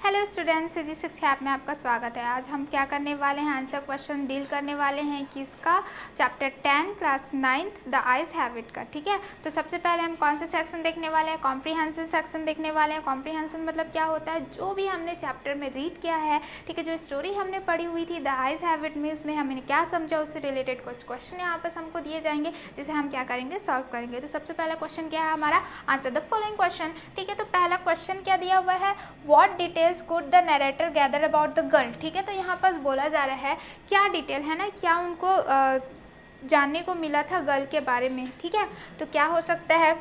Hello students, CG शिक्षा app में आपका स्वागत है। आज हम क्या करने वाले हैं, आंसर क्वेश्चन डील करने वाले हैं किसका, chapter 10 class 9th the eyes habit का। ठीक है, तो सबसे पहले हम कौन सा सेक्शन देखने वाले हैं, कॉम्प्रीहेंशन सेक्शन देखने वाले हैं। कॉम्प्रीहेंशन मतलब क्या होता है, जो भी हमने चैप्टर में रीड किया है, ठीक है, जो स्टोरी हमने पढ़ी हुई थी द आइज हैबिट में, उसमें हमने क्या समझा, उससे रिलेटेड कुछ क्वेश्चन यहाँ पर हमको दिए जाएंगे, जिसे हम क्या करेंगे, सॉल्व करेंगे। तो सबसे पहला क्वेश्चन क्या है हमारा, आंसर द फॉलोइंग क्वेश्चन। ठीक है, तो पहला क्वेश्चन क्या दिया हुआ है, what details could the narrator gather about the girl। ठीक है, तो यहाँ पर बोला जा रहा है क्या डिटेल है ना, क्या उनको जानने को मिला था गर्ल के बारे में। ठीक है, तो क्या हो सकता है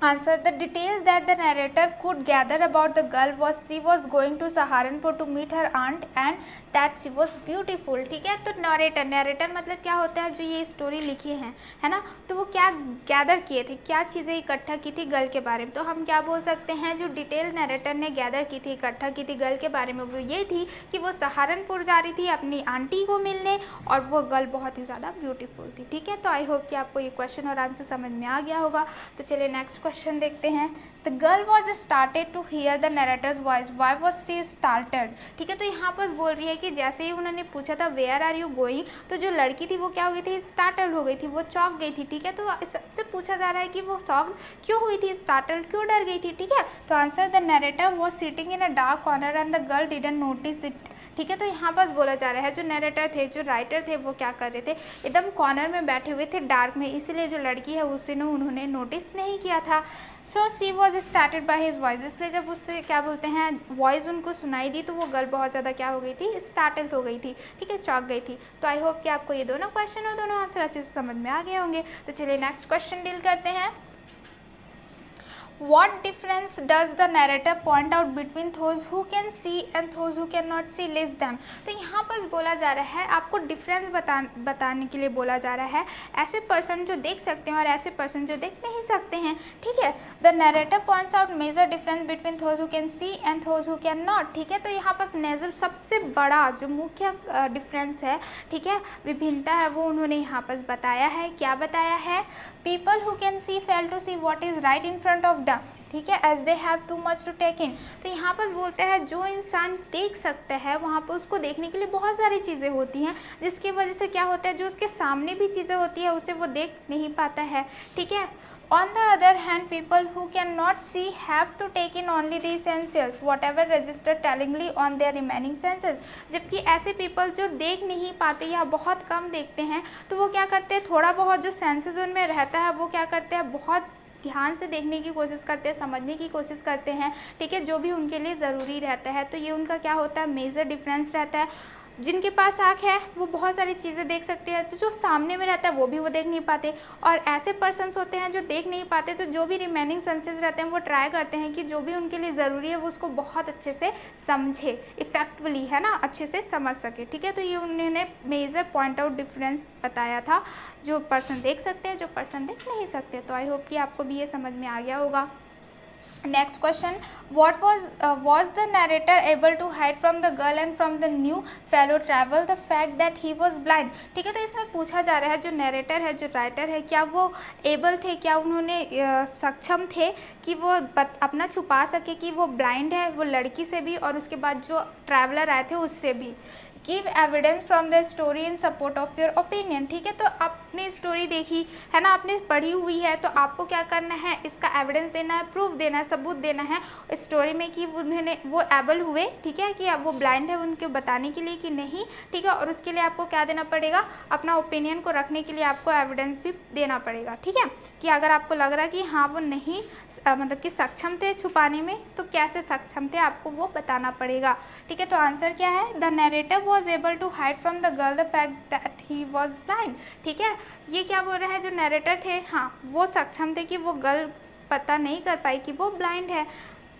answer, the details that the narrator could gather about the girl was she was going to Saharanpur to meet her aunt and that she was beautiful। ठीक है, तो नरेटर मतलब क्या होता है, जो ये स्टोरी लिखी है ना, तो वो क्या गैदर किए थे, क्या चीज़ें इकट्ठा की थी गर्ल के बारे में। तो हम क्या बोल सकते हैं, जो डिटेल नरेटर ने गैदर की थी, इकट्ठा की थी गर्ल के बारे में, वो ये थी कि वो सहारनपुर जा रही थी अपनी आंटी को मिलने, और वो गर्ल बहुत ही ज़्यादा ब्यूटीफुल थी। ठीक है, तो आई होप कि आपको ये क्वेश्चन और आंसर समझ में आ गया होगा। तो चलिए नेक्स्ट क्वेश्चन देखते हैं। The girl was started to hear the narrator's voice, why was she started. ठीक है, तो यहाँ पर बोल रही है कि जैसे ही उन्होंने पूछा था वेयर आर यू गोइंग, तो जो लड़की थी वो क्या हो गई थी, स्टार्टल हो गई थी, वो चौंक गई थी। ठीक है, तो सबसे पूछा जा रहा है कि वो शॉक्ड क्यों हुई थी, स्टार्टल क्यों डर गई थी। ठीक है, तो answer, the narrator was sitting in a dark corner and the girl didn't notice it. ठीक है, तो यहाँ पर बोला जा रहा है जो नरेटर थे, जो राइटर थे, वो क्या कर रहे थे, एकदम कॉर्नर में बैठे हुए थे डार्क में, इसीलिए जो लड़की है उसे उन्होंने नोटिस नहीं किया था। So she was started by his voice, इसलिए जब उससे क्या बोलते हैं वॉइस उनको सुनाई दी, तो वो गर्ल बहुत ज़्यादा क्या हो गई थी, स्टार्टल्ड हो गई थी। ठीक है, चौंक गई थी। तो आई होप कि आपको ये दोनों क्वेश्चन और दोनों आंसर अच्छे से समझ में आ गए होंगे। तो चलिए नेक्स्ट क्वेश्चन डील करते हैं। What difference does the narrator point out between those who can see and those who cannot see less than। तो यहाँ पर बोला जा रहा है, आपको डिफरेंस बताने के लिए बोला जा रहा है, ऐसे पर्सन जो देख सकते हैं और ऐसे पर्सन जो देख नहीं सकते हैं। ठीक है, the narrator points out major difference between those who can see and those who can not। ठीक है, तो यहाँ पर मेजर सबसे बड़ा जो मुख्य डिफरेंस है, ठीक है, विभिन्नता है, वो उन्होंने यहाँ पर बताया है। क्या बताया है, people who can see fail to see what is right in front of the, ठीक है, as they have too much to take in. तो यहाँ पर बोलते हैं जो इंसान देख सकता है, वहाँ पर उसको देखने के लिए बहुत सारी चीज़ें होती हैं, जिसकी वजह से क्या होता है, जो उसके सामने भी चीज़ें होती है उसे वो देख नहीं पाता है। ठीक है, On the other hand, people who cannot see have to take in only the essentials, whatever register tellingly on their remaining senses। जबकि ऐसे people जो देख नहीं पाते या बहुत कम देखते हैं, तो वो क्या करते हैं, थोड़ा बहुत जो सेंसेस उनमें रहता है वो क्या करते हैं, बहुत ध्यान से देखने की कोशिश करते हैं, समझने की कोशिश करते हैं। ठीक है, जो भी उनके लिए ज़रूरी रहता है। तो ये उनका क्या होता है, मेजर डिफरेंस रहता है। जिनके पास आँख है वो बहुत सारी चीज़ें देख सकते हैं, तो जो सामने में रहता है वो भी वो देख नहीं पाते। और ऐसे पर्सन्स होते हैं जो देख नहीं पाते, तो जो भी रिमेनिंग सेंसेस रहते हैं वो ट्राई करते हैं कि जो भी उनके लिए ज़रूरी है वो उसको बहुत अच्छे से समझे, इफेक्टिवली, है ना, अच्छे से समझ सके। ठीक है, तो ये उन्होंने मेजर पॉइंट आउट डिफरेंस बताया था, जो पर्सन देख सकते हैं, जो पर्सन देख नहीं सकते। तो आई होप कि आपको भी ये समझ में आ गया होगा। Next question, what was the narrator able to hide from the girl and from the new fellow travel the fact that he was blind। ठीक है, तो इसमें पूछा जा रहा है जो नरेटर है, जो राइटर है, क्या वो एबल थे, क्या उन्होंने सक्षम थे कि वो अपना छुपा सके कि वो ब्लाइंड है, वो लड़की से भी और उसके बाद जो ट्रैवलर आए थे उससे भी। Give evidence from the story in support of your opinion. ठीक है, तो आपने स्टोरी देखी है ना, आपने पढ़ी हुई है, तो आपको क्या करना है, इसका एविडेंस देना है, प्रूफ देना है, सबूत देना है स्टोरी में कि उन्होंने वो एबल हुए, ठीक है, कि अब वो ब्लाइंड है उनके बताने के लिए कि नहीं। ठीक है, और उसके लिए आपको क्या देना पड़ेगा, अपना ओपिनियन को रखने के लिए आपको एविडेंस भी देना पड़ेगा। ठीक है, कि अगर आपको लग रहा है कि हाँ वो नहीं मतलब कि सक्षम थे छुपाने में, तो कैसे सक्षम थे आपको वो बताना पड़ेगा। ठीक है, तो आंसर क्या है, the narrator was able to hide from the girl the fact that he was blind. ठीक है, ये क्या बोल रहा है, जो नरेटर थे, हाँ वो सक्षम थे कि वो गर्ल पता नहीं कर पाई कि वो ब्लाइंड है।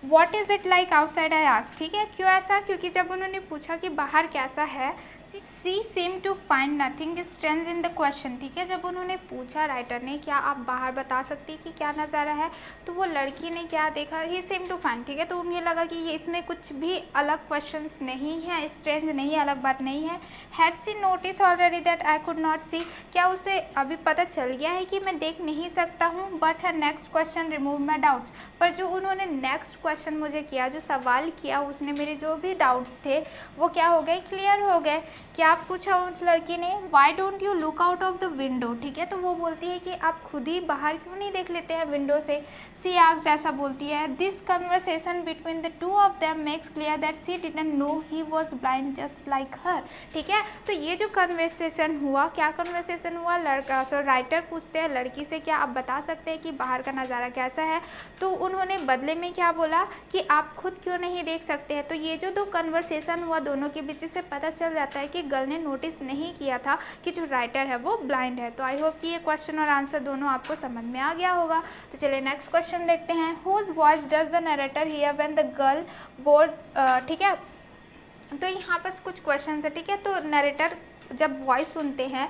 What is it like outside I asked. ठीक है, क्यों ऐसा, क्योंकि जब उन्होंने पूछा कि बाहर कैसा है, सी seem to find nothing strange in the question, ठीक है। जब उन्होंने पूछा राइटर ने क्या आप बाहर बता सकती कि क्या नज़ारा है, तो वो लड़की ने क्या देखा, ही seem to find, ठीक है। तो उन्हें लगा कि ये इसमें कुछ भी अलग क्वेश्चंस नहीं है, स्ट्रेंज नहीं, अलग बात नहीं है। Had she noticed already that I could not see, क्या उसे अभी पता चल गया है कि मैं देख नहीं सकता हूँ। But her next question remove my doubts, पर जो उन्होंने नेक्स्ट क्वेश्चन मुझे किया, जो सवाल किया, उसने मेरे जो भी डाउट्स थे वो क्या हो गए, क्लियर हो गए। क्या पूछा उस लड़की ने, why don't you look out of the window, ठीक है। तो वो बोलती है कि आप खुद ही बाहर क्यों नहीं देख लेते हैं विंडो से। सी आस्क्ड, ऐसा बोलती है। This conversation between the two of them makes clear that she didn't know he was blind just like her, ठीक है। तो ये जो कन्वर्सेशन हुआ, क्या कन्वर्सेशन हुआ, लड़का सो राइटर पूछते हैं लड़की से क्या आप बता सकते हैं कि बाहर का नज़ारा कैसा है। तो उन्होंने बदले में क्या बोला कि आप खुद क्यों नहीं देख सकते हैं। तो ये जो दो कन्वर्सेशन हुआ दोनों के बीच से पता चल जाता है कि गर्ल ने नोटिस नहीं किया था कि जो राइटर है वो ब्लाइंड है। तो आई होप कि ये क्वेश्चन और आंसर दोनों आपको समझ में आ गया होगा। तो चलिए नेक्स्ट क्वेश्चन देखते हैं। Whose voice does the narrator hear when the girl board, ठीक है। तो यहाँ पर कुछ क्वेश्चन है, ठीक है। तो नरेटर जब वॉइस सुनते हैं,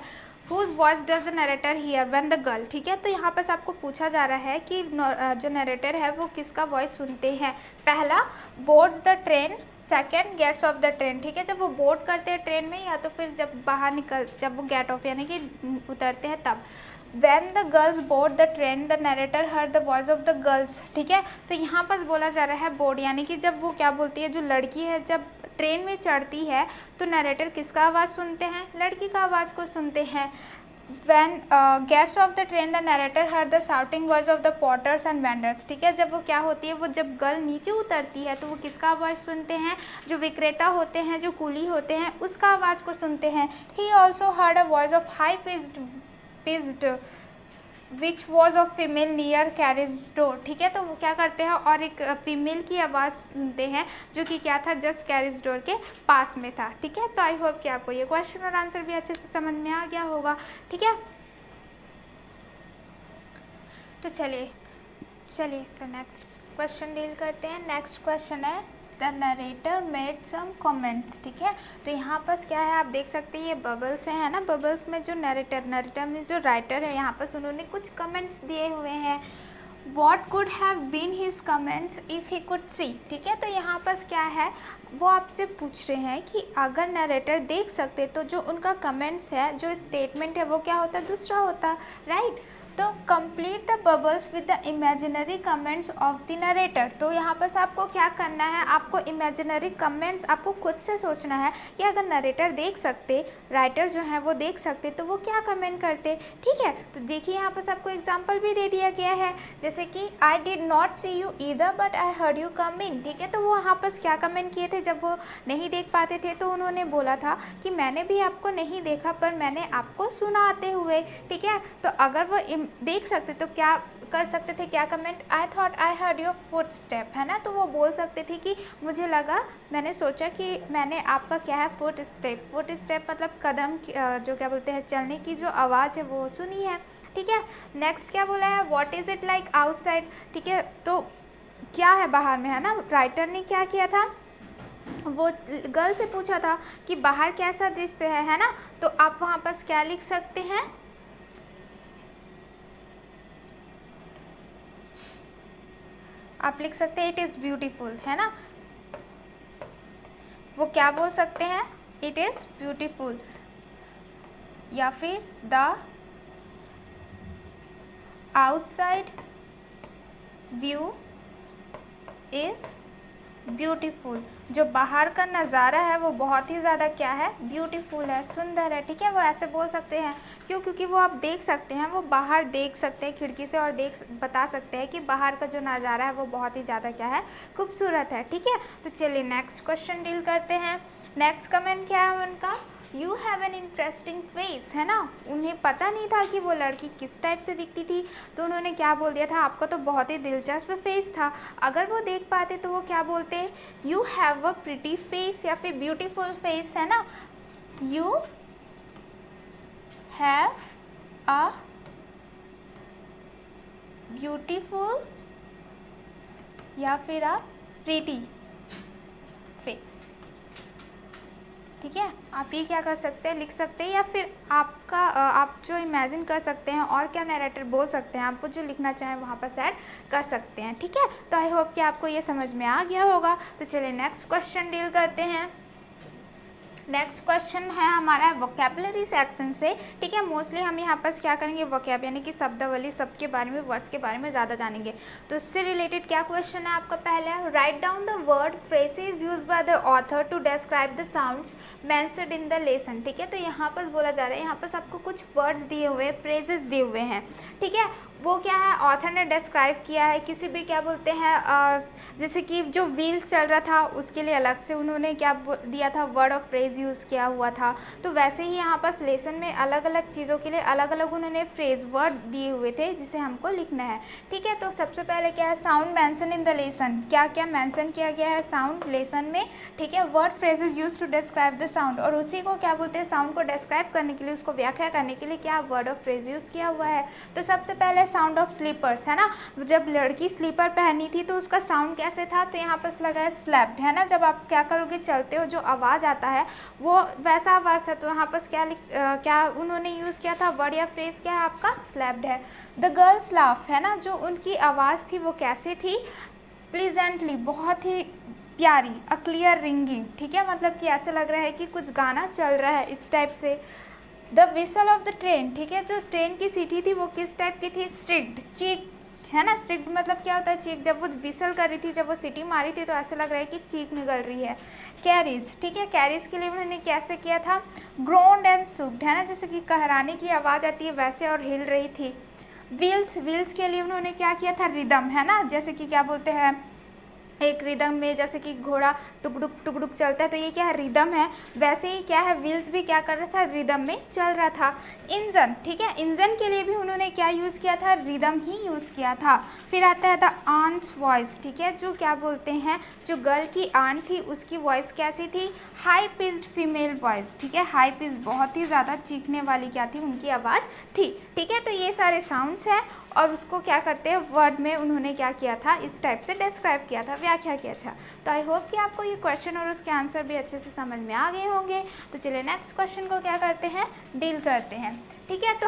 whose voice does the narrator hear when the girl, ठीक है। तो यहाँ पर आपको पूछा जा रहा है कि जो नरेटर है वो किसका वॉइस सुनते हैं। पहला, boards the train, second, gets off the train, ठीक है। जब वो बोर्ड करते हैं ट्रेन में, या तो फिर जब बाहर निकल, जब वो गेट ऑफ यानी कि उतरते हैं तब। When the girls board the train, the narrator heard the voice of the girls, ठीक है। तो यहाँ पर बोला जा रहा है बोर्ड, यानी कि जब वो क्या बोलती है, जो लड़की है जब ट्रेन में चढ़ती है तो नरेटर किसका आवाज़ सुनते हैं, लड़की का आवाज़ को सुनते हैं। When gets off the train, the narrator heard the shouting voice of the porters and vendors, ठीक है। जब वो क्या होती है, वो जब गर्ल नीचे उतरती है तो वो किसका आवाज़ सुनते हैं, जो विक्रेता होते हैं, जो कूली होते हैं, उसका आवाज़ को सुनते हैं। He also heard a voice of high pitched which was of female near carriage door, ठीक है। तो वो क्या करते हैं, और एक फीमेल की आवाज़ सुनते हैं जो कि क्या था, जस्ट कैरेज डोर के पास में था, ठीक है। तो आई होप कि आपको ये क्वेश्चन और आंसर भी अच्छे से समझ में आ गया होगा, ठीक है। तो चलिए तो नेक्स्ट क्वेश्चन डील करते हैं। नेक्स्ट क्वेश्चन है the narrator made some comments, ठीक है। तो यहाँ पर क्या है, आप देख सकते हैं ये बबल्स है ना। बबल्स में जो नरेटर में जो राइटर है, यहाँ पर उन्होंने कुछ कमेंट्स दिए हुए हैं। What could have been his comments if he could see, ठीक है। तो यहाँ पर क्या है, वो आपसे पूछ रहे हैं कि अगर नरेटर देख सकते तो जो उनका कमेंट्स है, जो स्टेटमेंट है, वो क्या होता, दूसरा होता, राइट। तो complete the bubbles with the imaginary comments of the narrator. तो यहाँ पर आपको क्या करना है, आपको इमेजिनरी कमेंट्स आपको खुद से सोचना है कि अगर नरेटर देख सकते, राइटर जो है वो देख सकते, तो वो क्या कमेंट करते, ठीक है। तो देखिए यहाँ पर आपको एग्जांपल भी दे दिया गया है, जैसे कि I did not see you either but I heard you come in, ठीक है। तो वो यहाँ पर क्या कमेंट किए थे, जब वो नहीं देख पाते थे तो उन्होंने बोला था कि मैंने भी आपको नहीं देखा पर मैंने आपको सुना आते हुए, ठीक है। तो अगर वो देख सकते तो क्या कर सकते थे, क्या comment, I thought I heard your foot step, है ना। तो वो बोल सकते थे कि मुझे लगा, मैंने सोचा कि मैंने आपका क्या है, फुट स्टेप मतलब कदम, जो क्या बोलते हैं, चलने की जो आवाज़ है वो सुनी है, ठीक है। नेक्स्ट क्या बोला है, what is it like outside, ठीक है। तो क्या है बाहर में, है ना। राइटर ने क्या किया था, वो गर्ल से पूछा था कि बाहर कैसा दृश्य है ना। तो आप वहाँ पर क्या लिख सकते हैं, आप लिख सकते हैं इट इज़ ब्यूटीफुल, है ना। वो क्या बोल सकते हैं, इट इज़ ब्यूटीफुल, या फिर the outside view is beautiful, जो बाहर का नज़ारा है वो बहुत ही ज़्यादा क्या है, ब्यूटीफुल है, सुंदर है, ठीक है। वो ऐसे बोल सकते हैं, क्यों, क्योंकि वो आप देख सकते हैं, वो बाहर देख सकते हैं खिड़की से, और बता सकते हैं कि बाहर का जो नज़ारा है वो बहुत ही ज़्यादा क्या है, खूबसूरत है, ठीक है। तो चलिए नेक्स्ट क्वेश्चन डील करते हैं। नेक्स्ट कमेंट क्या है उनका, you have an interesting face, है ना। उन्हें पता नहीं था कि वो लड़की किस टाइप से दिखती थी, तो उन्होंने क्या बोल दिया था, आपका तो बहुत ही दिलचस्प फेस था। अगर वो देख पाते तो वो क्या बोलते, you have a pretty face, या फिर ब्यूटीफुल फेस, है ना। यू हैव अ ब्यूटीफुल या फिर अ प्रिटी फेस, ठीक है, आप ये क्या कर सकते हैं, लिख सकते हैं, या फिर आप जो इमेजिन कर सकते हैं और क्या नैरेटर बोल सकते हैं, आप वो जो लिखना चाहें वहाँ पर ऐड कर सकते हैं। ठीक है, तो आई होप कि आपको ये समझ में आ गया होगा। तो चलिए नेक्स्ट क्वेश्चन डील करते हैं। नेक्स्ट क्वेश्चन है हमारा वोकैबुलरी सेक्शन से। ठीक है, मोस्टली हम यहाँ पर क्या करेंगे, वोकैब यानी कि शब्दावली, सब के बारे में, वर्ड्स के बारे में ज़्यादा जानेंगे। तो इससे रिलेटेड क्या क्वेश्चन है आपका पहला, write down the word phrases used by the author to describe the sounds mentioned in the lesson. ठीक है, तो यहाँ पर बोला जा रहा है, यहाँ पर आपको कुछ वर्ड्स दिए हुए, फ्रेजेस दिए हुए हैं। ठीक है, वो क्या है, ऑथर ने डिस्क्राइब किया है किसी भी क्या बोलते हैं, जैसे कि जो व्हील्स चल रहा था उसके लिए अलग से उन्होंने क्या दिया था, वर्ड ऑफ फ्रेज यूज़ किया हुआ था। तो वैसे ही यहाँ पर लेसन में अलग अलग चीज़ों के लिए अलग अलग उन्होंने फ्रेज वर्ड दिए हुए थे जिसे हमको लिखना है। ठीक है, तो सबसे पहले क्या है, sound mention in the lesson, क्या क्या मेंशन किया गया है साउंड लेसन में। ठीक है, word phrases use to describe the sound, और उसी को क्या बोलते हैं, साउंड को डिस्क्राइब करने के लिए, उसको व्याख्या करने के लिए क्या वर्ड ऑफ फ्रेज यूज़ किया हुआ है। तो सबसे पहले साउंड ऑफ स्लीपर्स है ना, जब लड़की स्लीपर पहनी थी तो उसका साउंड कैसे था, तो यहाँ पर लगा है स्लैप्ड है ना, जब आप क्या करोगे, चलते हो जो आवाज़ आता है वो वैसा आवाज़ था। तो यहाँ पर क्या उन्होंने यूज़ किया था, वर्ड या फ्रेज क्या है आपका, स्लैप्ड है। द गर्ल्स लाफ है ना, जो उनकी आवाज़ थी वो कैसी थी, प्लीजेंटली, बहुत ही प्यारी, अ क्लियर रिंगिंग। ठीक है, मतलब कि ऐसे लग रहा है कि कुछ गाना चल रहा है, इस टाइप से। The whistle of the train, ठीक है, जो ट्रेन की सीटी थी वो किस टाइप की थी, स्ट्रिक्ट, चीक है ना, स्ट्रिक्ट मतलब क्या होता है, चीक, जब वो विसल कर रही थी, जब वो सीटी मारी थी तो ऐसे लग रहा है कि चीक निकल रही है। कैरीज, ठीक है, कैरीज के लिए उन्होंने कैसे किया था, ग्रोन्ड एंड सूक्ड है ना, जैसे कि कहराने की आवाज़ आती है वैसे, और हिल रही थी। व्हील्स, व्हील्स के लिए उन्होंने क्या किया था, रिदम है ना, जैसे कि क्या बोलते हैं, एक रिदम में, जैसे कि घोड़ा टुकड़ुक चलता है तो ये क्या है, रिदम है, वैसे ही क्या है, व्हील्स भी क्या कर रहा था, रिदम में चल रहा था। इंजन, ठीक है, इंजन के लिए भी उन्होंने क्या यूज़ किया था, रिदम ही यूज़ किया था। फिर आता है द आंट्स वॉइस, ठीक है, जो क्या बोलते हैं, जो गर्ल की आंट थी उसकी वॉइस कैसी थी, हाई पिच्ड फीमेल वॉइस। ठीक है, हाई पिच, बहुत ही ज़्यादा चीखने वाली क्या थी, उनकी आवाज़ थी। ठीक है, तो ये सारे साउंड्स हैं और उसको क्या करते हैं, वर्ड में उन्होंने क्या किया था, इस टाइप से डिस्क्राइब किया था, व्याख्या किया था। तो आई होप कि आपको ये क्वेश्चन और उसके आंसर भी अच्छे से समझ में आ गए होंगे। तो चलिए नेक्स्ट क्वेश्चन को क्या करते हैं, डील करते हैं। ठीक है, तो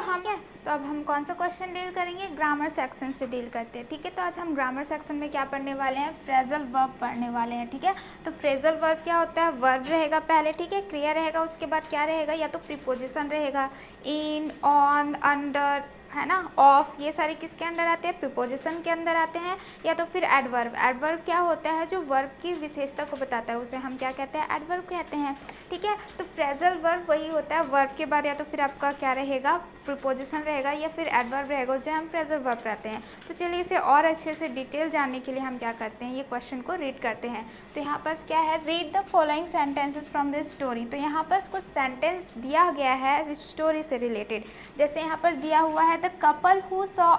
अब हम कौन सा क्वेश्चन डील करेंगे, ग्रामर सेक्शन से डील करते हैं। ठीक है, तो आज हम ग्रामर सेक्शन में क्या पढ़ने वाले हैं, फ्रेजल वर्ब पढ़ने वाले हैं। ठीक है, तो फ्रेजल वर्ब क्या होता है, वर्ब रहेगा पहले, ठीक है, क्रिया रहेगा, उसके बाद क्या रहेगा, या तो प्रीपोजिशन रहेगा, इन, ऑन, अंडर है ना, ऑफ, ये सारे किसके अंडर आते हैं, प्रीपोजिशन के अंदर आते हैं, या तो फिर एडवर्ब। एडवर्ब क्या होता है, जो वर्ब की विशेषता को बताता है उसे हम क्या कहते हैं, एडवर्ब कहते हैं। ठीक है, तो फ्रेजल वर्ब वही होता है, वर्ब के बाद या तो फिर आपका क्या रहेगा, प्रीपोजिशन रहेगा, या फिर एडवर्ब रहेगा, उसे हम फ्रेजल वर्ब कहते हैं। तो चलिए इसे और अच्छे से डिटेल जानने के लिए हम क्या करते हैं, ये क्वेश्चन को रीड करते हैं। तो यहाँ पर क्या है, read the following sentences from this story. तो यहाँ पर कुछ सेंटेंस दिया गया है इस स्टोरी से रिलेटेड। जैसे यहाँ पर दिया हुआ है, the couple who saw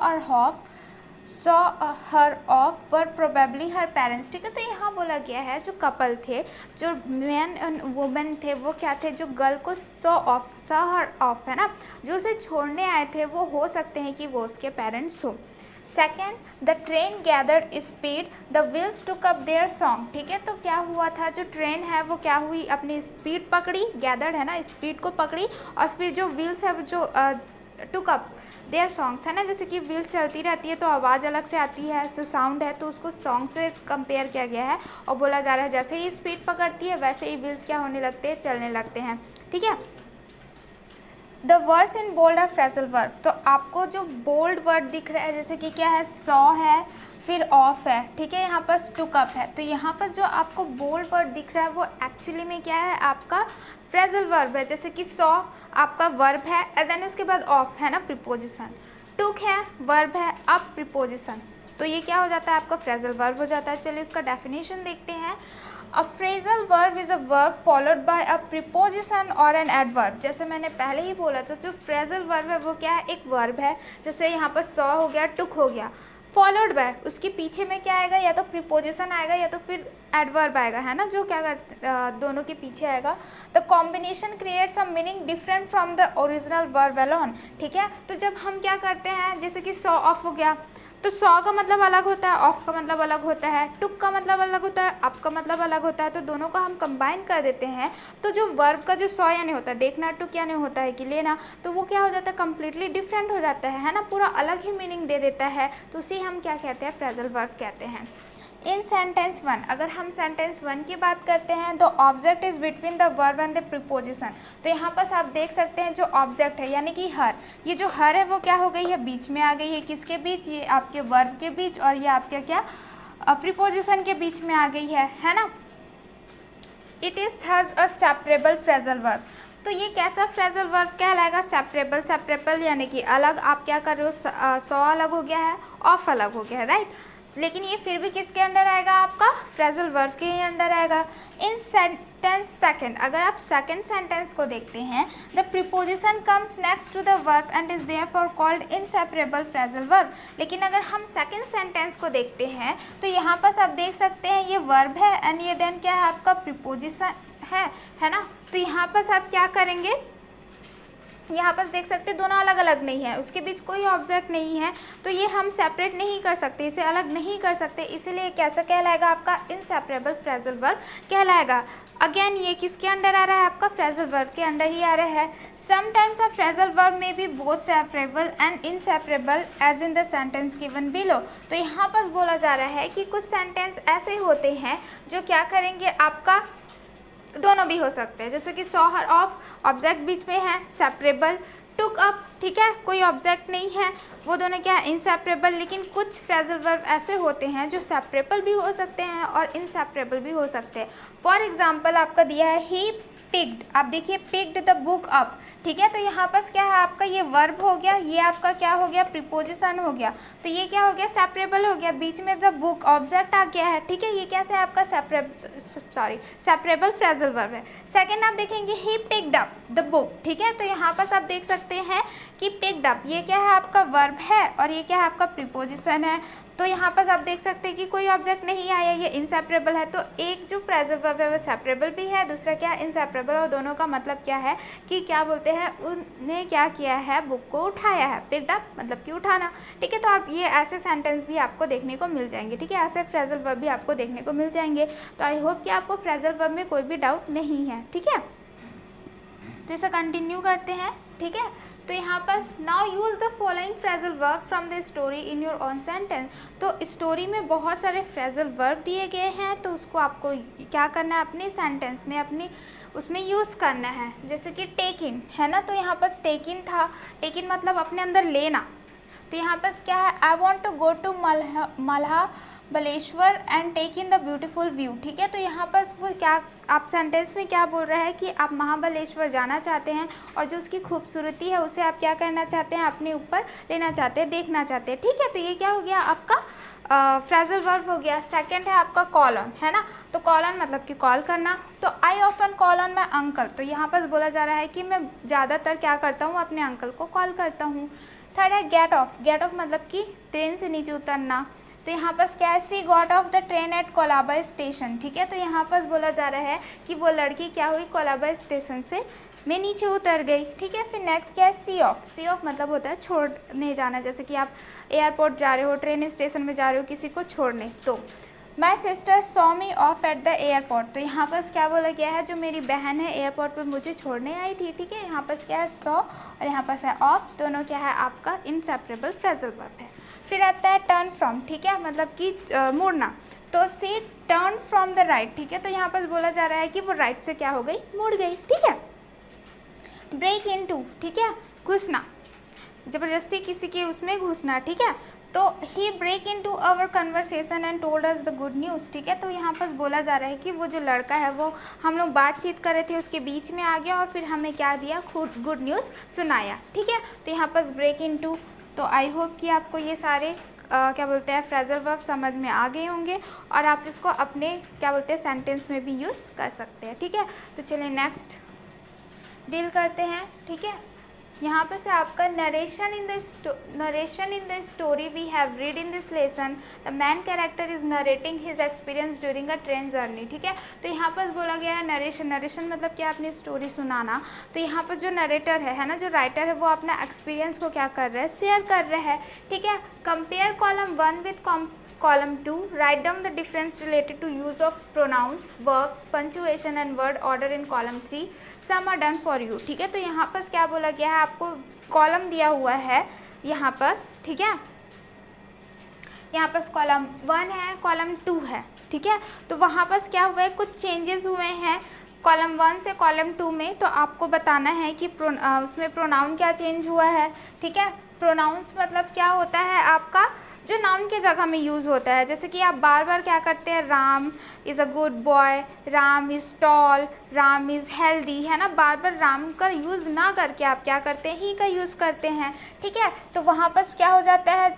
her of were probably her parents. ठीक है, तो यहाँ बोला गया है जो कपल थे, जो मैन एंड वुमेन थे, वो क्या थे, जो गर्ल को सॉ हर ऑफ है ना, जो उसे छोड़ने आए थे, वो हो सकते हैं कि वो उसके पेरेंट्स हो। Second, the train gathered speed, the wheels took up there song. ठीक है, तो क्या हुआ था, जो ट्रेन है वो क्या हुई, अपनी स्पीड पकड़ी, गैदर्ड है ना, स्पीड को पकड़ी, और फिर जो व्हील्स है वो जो टुक अप देयर सॉन्ग्स है ना, जैसे कि व्हील्स चलती रहती है तो आवाज़ अलग से आती है, तो साउंड है, तो उसको सॉन्ग से कंपेयर किया गया है और बोला जा रहा है जैसे ही स्पीड पकड़ती है वैसे ही व्हील्स क्या होने लगते हैं, चलने लगते हैं। ठीक है, the words in bold are phrasal verb. तो आपको जो बोल्ड वर्ड दिख रहा है, जैसे कि क्या है, सॉ है, फिर ऑफ है, ठीक है, यहाँ पर टुक अप है, तो यहाँ पर जो आपको बोल्ड वर्ड दिख रहा है वो एक्चुअली में क्या है, आपका फ्रेजल वर्ब है। जैसे कि सॉ आपका वर्ब है, एंड देन उसके बाद ऑफ है ना, प्रीपोजिशन, टुक है वर्ब है, अब प्रीपोजिशन, तो ये क्या हो जाता है, आपका फ्रेजल वर्ब हो जाता है। चलिए उसका डेफिनेशन देखते हैं। अ phrasal verb is a verb followed by a preposition और एन एडवर्ब। जैसे मैंने पहले ही बोला था, जो फ्रेजल वर्ब है वो क्या है, एक वर्ब है, जैसे यहाँ पर सॉ हो गया, टुक हो गया, फॉलोड बाय, उसके पीछे में क्या आएगा, या तो प्रीपोजिशन आएगा या तो फिर एडवर्ब आएगा, है ना, जो क्या दोनों के पीछे आएगा। The combination creates a meaning different from the original verb alone. ठीक है, तो जब हम क्या करते हैं, जैसे कि सॉ ऑफ हो गया, तो सॉ का मतलब अलग होता है, ऑफ का मतलब अलग होता है, टुक का मतलब अलग होता है, अप का मतलब अलग होता है। तो दोनों को हम कंबाइन कर देते हैं तो जो वर्ब का जो सॉ यानी होता है देखना, टुक यानी होता है कि लेना, तो वो क्या हो जाता है, कम्प्लीटली डिफरेंट हो जाता है ना, पूरा अलग ही मीनिंग दे देता है। तो उसे हम क्या कहते हैं, फ्रेजल वर्ब कहते हैं। इन सेंटेंस वन, अगर हम सेंटेंस वन की बात करते हैं तो object is between the verb and the preposition. तो यहाँ पर आप देख सकते हैं जो ऑब्जेक्ट है यानी कि हर, ये जो हर है वो क्या हो गई है, बीच में आ गई है। किसके बीच, ये आपके वर्ब के बीच और ये आपके क्या प्रीपोजिशन के बीच में आ गई है ना। It is thus a separable phrasal verb. तो ये कैसा फ्रेजल वर्ब कहलाएगा, सेपरेबल। सेपरेबल यानी कि अलग, आप क्या कर रहे हो, सॉ अलग हो गया है, ऑफ अलग हो गया है, राइट। लेकिन ये फिर भी किसके अंडर आएगा, आपका फ्रेजल वर्ब के ही अंडर आएगा। इन सेंटेंस सेकंड, अगर आप सेकंड सेंटेंस को देखते हैं, the preposition comes next to the verb and is therefore called inseparable phrasal verb. लेकिन अगर हम सेकंड सेंटेंस को देखते हैं तो यहाँ पर आप देख सकते हैं ये वर्ब है एंड ये देन क्या है, आपका प्रीपोजिशन है ना। तो यहाँ पर आप क्या करेंगे, यहाँ पर देख सकते हैं दोनों अलग अलग नहीं है, उसके बीच कोई ऑब्जेक्ट नहीं है, तो ये हम सेपरेट नहीं कर सकते, इसे अलग नहीं कर सकते, इसीलिए कैसा कहलाएगा, आपका इनसेपरेबल फ्रेजल वर्ब कहलाएगा। अगेन ये किसके अंडर आ रहा है, आपका फ्रेजल वर्ब के अंडर ही आ रहा है। Sometimes a phrasal verb may be both separable and inseparable as in the sentence given below. तो यहाँ पर बोला जा रहा है कि कुछ सेंटेंस ऐसे होते हैं जो क्या करेंगे, आपका दोनों भी हो सकते हैं, जैसे कि सॉ हर ऑफ, ऑब्जेक्ट बीच में है, सेपरेबल, टुक अप, ठीक है, कोई ऑब्जेक्ट नहीं है, वो दोनों क्या है, इनसेपरेबल। लेकिन कुछ फ्रेजल वर्ब ऐसे होते हैं जो सेपरेबल भी हो सकते हैं और इनसेपरेबल भी हो सकते हैं। फॉर एग्जाम्पल आपका दिया है ही पिक्ड, आप देखिए पिक्ड द बुक अप, ठीक है। तो यहाँ पर क्या है, आपका ये वर्ब हो गया, ये आपका क्या हो गया, प्रीपोजिशन हो गया, तो ये क्या हो गया, सेपरेबल हो गया, बीच में द बुक ऑब्जेक्ट आ गया है, ठीक है। ये कैसे है, आपका सेपरेबल फ्रेजल वर्ब है। सेकंड आप देखेंगे he picked up the book, ठीक है। तो यहाँ पर आप देख सकते हैं कि पिक्ड अप ये क्या है, आपका वर्ब है और ये क्या है, आपका प्रीपोजिशन है। तो यहाँ पर आप देख सकते हैं कि कोई ऑब्जेक्ट नहीं आया, ये इनसेपरेबल है। तो एक जो फ्रेजल वर्ब है वो सेपरेबल भी है, दूसरा क्या है, इनसेपरेबल, और दोनों का मतलब क्या है कि क्या बोलते हैं, उन्होंने क्या किया है, बुक को उठाया है, पिक्ड अप मतलब कि उठाना, ठीक है। तो आप ये ऐसे सेंटेंस भी आपको देखने को मिल जाएंगे, ठीक है, ऐसे फ्रेजल वर्ब भी आपको देखने को मिल जाएंगे। तो आई होप कि आपको फ्रेजल वर्ब में कोई भी डाउट नहीं है, ठीक है। तो इसे कंटिन्यू करते हैं, ठीक है। तो यहाँ पर now use the following phrasal verb from the story in your own sentence. तो स्टोरी में बहुत सारे फ्रेजल वर्ब दिए गए हैं, तो उसको आपको क्या करना है, अपने सेंटेंस में अपनी उसमें यूज़ करना है। जैसे कि टेक इन है ना, तो यहाँ पर टेक इन था, टेक इन मतलब अपने अंदर लेना। तो यहाँ पर क्या है, I want to go to Mahabaleshwar and take in the beautiful view, ठीक है। तो यहाँ पर वो क्या, आप सेंटेंस में क्या बोल रहे हैं कि आप महाबलेश्वर जाना चाहते हैं और जो उसकी खूबसूरती है उसे आप क्या करना चाहते हैं, अपने ऊपर लेना चाहते हैं, देखना चाहते हैं, ठीक है। तो ये क्या हो गया, आपका फ्रेजल वर्ब हो गया। सेकंड है आपका कॉल ऑन, है ना। तो कॉल ऑन मतलब कि कॉल करना। तो I often call on my uncle, तो यहाँ पर बोला जा रहा है कि मैं ज़्यादातर क्या करता हूँ, अपने अंकल को कॉल करता हूँ। थर्ड है गेट ऑफ, गेट ऑफ मतलब कि ट्रेन से नीचे उतरना। तो यहाँ पर क्या है, she got off the train at Colaba station, ठीक है। तो यहाँ पर बोला जा रहा है कि वो लड़की क्या हुई, कोलाबा स्टेशन से में नीचे उतर गई, ठीक है। फिर नेक्स्ट क्या है, सी ऑफ, सी ऑफ मतलब होता है छोड़ने जाना, जैसे कि आप एयरपोर्ट जा रहे हो, ट्रेन स्टेशन में जा रहे हो किसी को छोड़ने। तो my sister saw me of at the airport, तो यहाँ पर क्या बोला गया है, जो मेरी बहन है एयरपोर्ट पे मुझे छोड़ने आई थी, ठीक है। यहाँ पर क्या है, सॉ और यहाँ पर है ऑफ, दोनों क्या है, आपका इनसेपरेबल फ्रेजल वर्ब है। फिर आता है टर्न फ्रॉम, ठीक है, मतलब कि मुड़ना। तो सी टर्न फ्रॉम द राइट, ठीक है। तो यहाँ पर बोला जा रहा है कि वो राइट से क्या हो गई, मुड़ गई, ठीक है। ब्रेक इन टू, ठीक है, घुसना, ज़बरदस्ती किसी के उसमें घुसना, ठीक है। तो he break into our conversation and told us the good news, ठीक है। तो यहाँ पर बोला जा रहा है कि वो जो लड़का है वो हम लोग बातचीत कर रहे थे उसके बीच में आ गया और फिर हमें क्या दिया, गुड न्यूज़ सुनाया, ठीक है। तो यहाँ पर ब्रेक इन टू। तो आई होप कि आपको ये सारे क्या बोलते हैं फ्रेजल वर्ब समझ में आ गए होंगे और आप इसको अपने क्या बोलते हैं सेंटेंस में भी यूज़ कर सकते हैं, ठीक है। तो चलिए नेक्स्ट डील करते हैं, ठीक है। यहाँ पे से आपका narration in the story we have read in this lesson the main character is narrating his experience during a train journey. ठीक है, तो यहाँ पर बोला गया है नरेशन मतलब क्या, अपनी स्टोरी सुनाना। तो यहाँ पर जो नरेटर है ना, जो राइटर है, वो अपना एक्सपीरियंस को क्या कर रहा है, शेयर कर रहा है। ठीक है, compare column 1 with column 2, write down the difference related to use of pronouns, verbs, punctuation and word order in column 3. Some are done for you. ठीक है, तो यहाँ पर क्या बोला गया है, आपको कॉलम दिया हुआ है यहाँ पर। ठीक है, यहाँ पर कॉलम 1 है, कॉलम 2 है। ठीक है, तो वहाँ पर क्या हुआ है, कुछ चेंजेस हुए हैं कॉलम 1 से कॉलम 2 में। तो आपको बताना है कि उसमें प्रोनाउन क्या चेंज हुआ है। ठीक है, प्रोनाउंस मतलब क्या होता है, आपका जो नाउन के जगह में यूज़ होता है। जैसे कि आप बार बार क्या करते हैं, Ram is a good boy, Ram is tall, Ram is healthy, है ना। बार बार राम का यूज़ ना करके आप क्या करते हैं, ही का यूज़ करते हैं। ठीक है, तो वहाँ पर क्या हो जाता है,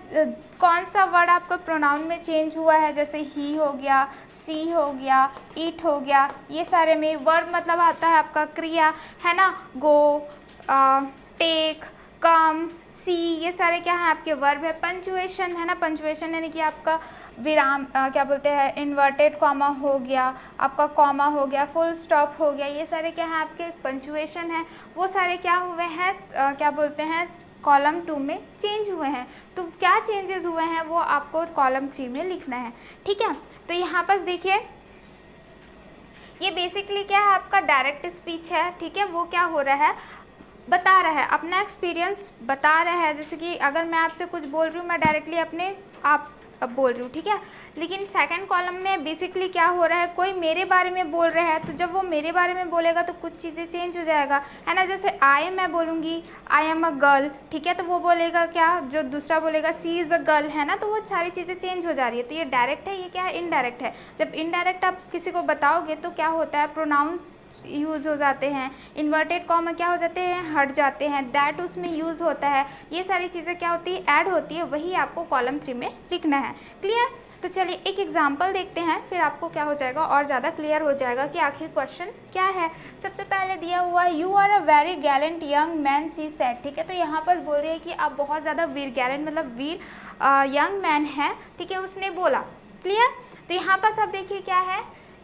कौन सा वर्ड आपका प्रोनाउन में चेंज हुआ है, जैसे ही हो गया, सी हो गया, ईट हो गया, ये सारे में वर्ड मतलब आता है आपका क्रिया, है ना। गो, टेक, कम, सी, ये सारे क्या है आपके वर्ब है। पंचुएशन है ना, पंचुएशन यानी कि आपका विराम, क्या बोलते हैं, इन्वर्टेड कॉमा हो गया, आपका कॉमा हो गया, फुल स्टॉप हो गया, ये सारे क्या है आपके पंचुएशन है। वो सारे क्या हुए हैं, क्या बोलते हैं, कॉलम 2 में चेंज हुए हैं। तो क्या चेंजेस हुए हैं वो आपको कॉलम 3 में लिखना है। ठीक है, तो यहाँ पर देखिए, ये बेसिकली क्या है, आपका डायरेक्ट स्पीच है। ठीक है, वो क्या हो रहा है, बता रहा है, अपना एक्सपीरियंस बता रहा है। जैसे कि अगर मैं आपसे कुछ बोल रही हूँ, मैं डायरेक्टली अपने आप बोल रही हूँ। ठीक है, लेकिन सेकंड कॉलम में बेसिकली क्या हो रहा है, कोई मेरे बारे में बोल रहा है, तो जब वो मेरे बारे में बोलेगा तो कुछ चीज़ें चेंज हो जाएगा, है ना। जैसे आई मैं बोलूँगी, आई एम अ गर्ल, ठीक है, तो वो बोलेगा क्या, जो दूसरा बोलेगा सी इज़ अ गर्ल, है ना। तो वो सारी चीज़ें चेंज हो जा रही है। तो ये डायरेक्ट है, ये क्या है, इनडायरेक्ट है। जब इनडायरेक्ट आप किसी को बताओगे तो क्या होता है, प्रोनाउंस यूज़ हो जाते हैं, इन्वर्टेड कॉमा क्या हो जाते हैं, हट जाते हैं, दैट उसमें यूज़ होता है। ये सारी चीज़ें क्या होती है, ऐड होती है, वही आपको कॉलम 3 में लिखना है। क्लियर। तो चलिए एक एग्जांपल देखते हैं, फिर आपको क्या हो जाएगा, और ज़्यादा क्लियर हो जाएगा कि आखिर क्वेश्चन क्या है। सबसे पहले दिया हुआ है, you are a very gallant young man, she said. ठीक है, तो यहाँ पर बोल रही है कि आप बहुत ज़्यादा वीर, गैलेंट मतलब वीर यंग मैन है। ठीक है, उसने बोला। क्लियर। तो यहाँ पर सब देखिए क्या है,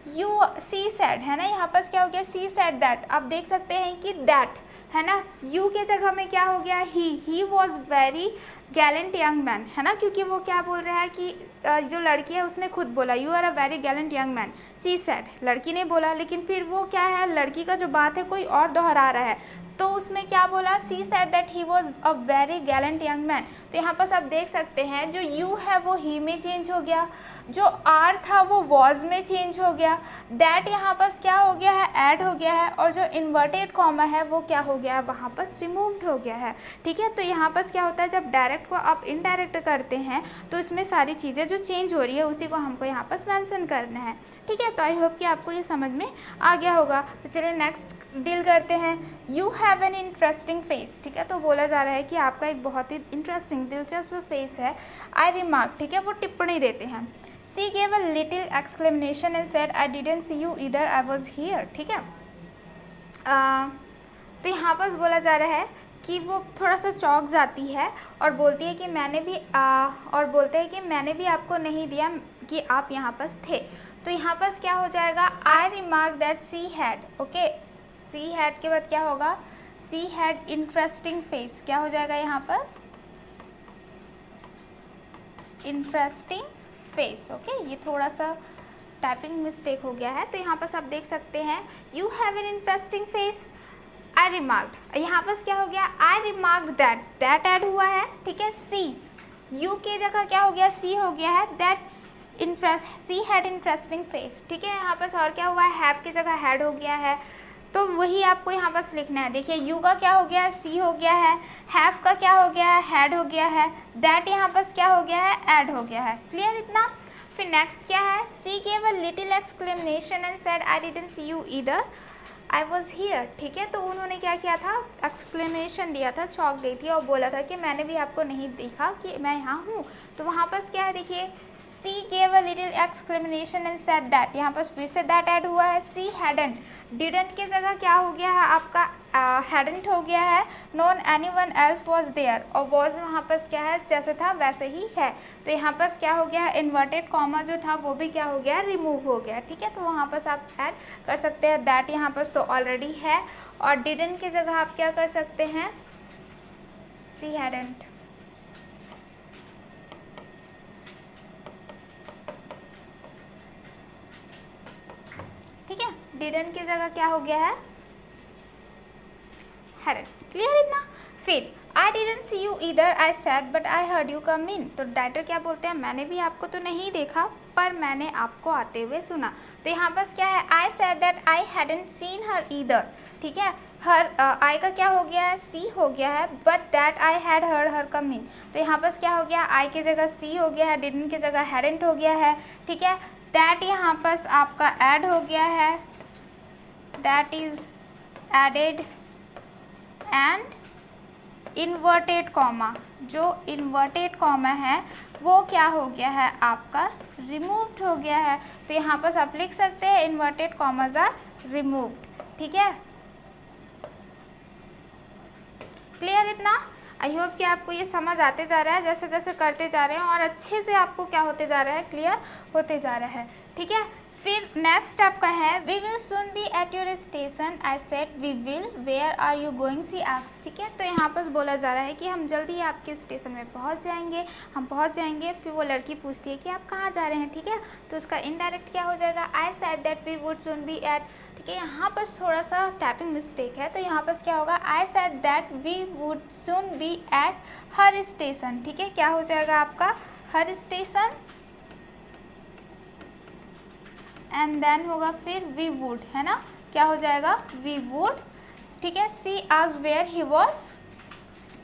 यू सी सेड है ना, यहाँ पर क्या हो गया, सी सेड दैट। आप देख सकते हैं कि दैट है ना, यू के जगह में क्या हो गया, he was very gallant young man, है ना, क्योंकि वो क्या बोल रहा है कि जो लड़की है उसने खुद बोला, you are a very gallant young man, she said, लड़की ने बोला। लेकिन फिर वो क्या है, लड़की का जो बात है कोई और दोहरा रहा है, तो उसमें क्या बोला, she said that he was a very gallant young man. तो यहाँ पर सब देख सकते हैं, जो यू है वो ही में चेंज हो गया, जो आर था वो वॉज में चेंज हो गया, दैट यहाँ पर क्या हो गया है, ऐड हो गया है, और जो इन्वर्टेड कॉमा है वो क्या हो गया है, वहाँ पर रिमूव्ड हो गया है। ठीक है, तो यहाँ पर क्या होता है, जब डायरेक्ट को आप इनडायरेक्ट करते हैं तो इसमें सारी चीज़ें जो चेंज हो रही है उसी को हमको यहाँ पर मेंशन करना है। ठीक है, तो आई होप कि आपको ये समझ में आ गया होगा। तो चलिए नेक्स्ट डील करते हैं, you have an interesting face. ठीक है, तो बोला जा रहा है कि आपका एक बहुत ही इंटरेस्टिंग, दिलचस्प फेस है। आई रिमार्क, ठीक है, वो टिप्पणी देते हैं। सी gave a little exclamation and said I didn't see you either, I was here. ठीक है, तो यहाँ पर बोला जा रहा है कि वो थोड़ा सा चौंक जाती है और बोलती है कि मैंने भी और बोलते हैं कि मैंने भी आपको नहीं दिया कि आप यहाँ पर थे। तो यहाँ पर क्या हो जाएगा, I remark that she had, okay, she had के बाद क्या होगा, सी हैड इंटरेस्टिंग फेस, क्या हो जाएगा यहाँ पर, इंटरेस्टिंग फेस। ओके, ये थोड़ा सा टाइपिंग मिस्टेक हो गया है। तो यहाँ पर आप देख सकते हैं, you have an interesting face, I remarked, यहाँ पर क्या हो गया, आई रिमार्क्ड दैट, दैट ऐड हुआ है। ठीक है, सी, यू की जगह क्या हो गया, सी हो गया है, that she had interesting face. ठीक है, यहाँ पर और क्या हुआ है, हैव की जगह हैड हो गया है, तो वही आपको यहाँ पर लिखना है। देखिए, यू का क्या हो गया है, सी हो गया है, हैव का क्या हो गया है, हैड हो गया है, दैट यहाँ पर क्या हो गया है, ऐड हो गया है। क्लियर इतना। फिर नेक्स्ट क्या है, सी gave a little exclamation and said I didn't see you either, I was here. ठीक है, तो उन्होंने क्या किया था, एक्सक्लेमेशन दिया था, चौंक गई थी और बोला था कि मैंने भी आपको नहीं देखा कि मैं यहाँ हूँ। तो वहाँ पर क्या है, देखिए सी gave a little exclamation and said that, यहाँ पर फिर से दैट ऐड हुआ है। सी हैडंट, डिडंट की जगह क्या हो गया है आपका हैडंट हो गया है। None anyone else was there, और वाज वहाँ पर क्या है जैसे था वैसे ही है। तो यहाँ पर क्या हो गया, इन्वर्टेड कॉमा जो था वो भी क्या हो गया, रिमूव हो गया। ठीक है, तो वहाँ पर आप ऐड कर सकते हैं दैट, यहाँ पर तो ऑलरेडी है। और डिडंट की जगह आप क्या कर सकते हैं, सी हैडंट। ठीक है, डिडंट की जगह क्या हो गया है, हैडंट। क्लियर इतना। फिर I didn't see you either, I said, but I heard you come in। तो राइटर क्या बोलते हैं, मैंने भी आपको तो नहीं देखा पर मैंने आपको आते हुए सुना। तो यहाँ पर क्या है, I said that I hadn't seen her either। ठीक है, हर I का क्या हो गया है, C हो गया है, but that I had heard her come in। तो यहाँ पर क्या हो गया, I की जगह C हो गया है, didn't की जगह hadn't हो गया है। ठीक है, that यहाँ पर आपका add हो गया है, that is added, and inverted comma, जो इन्वर्टेड कॉमा है वो क्या हो गया है आपका, रिमूव्ड हो गया है। तो यहाँ पर आप लिख सकते हैं इन्वर्टेड कॉमाज आर रिमूव्ड। ठीक है, क्लियर इतना। आई होप कि आपको ये समझ आते जा रहा है, जैसे जैसे करते जा रहे हैं और अच्छे से आपको क्या होते जा रहा है, क्लियर होते जा रहा है। ठीक है, फिर नेक्स्ट आपका है, we will soon be at your station. I said we will, where are you going, she asked. ठीक है, तो यहाँ पर बोला जा रहा है कि हम जल्दी ही आपके स्टेशन में पहुँच जाएंगे, हम पहुँच जाएंगे। फिर वो लड़की पूछती है कि आप कहाँ जा रहे हैं। ठीक है, तो उसका इनडायरेक्ट क्या हो जाएगा, I said that we would soon be at. ठीक है, यहाँ पर थोड़ा सा टाइपिंग मिस्टेक है, तो यहाँ पर क्या होगा, I said that we would soon be at her station. ठीक है, क्या हो जाएगा आपका, हर स्टेशन, एंड देन होगा फिर वी वुड, है ना, क्या हो जाएगा, वी वुड। ठीक है, she asked where he was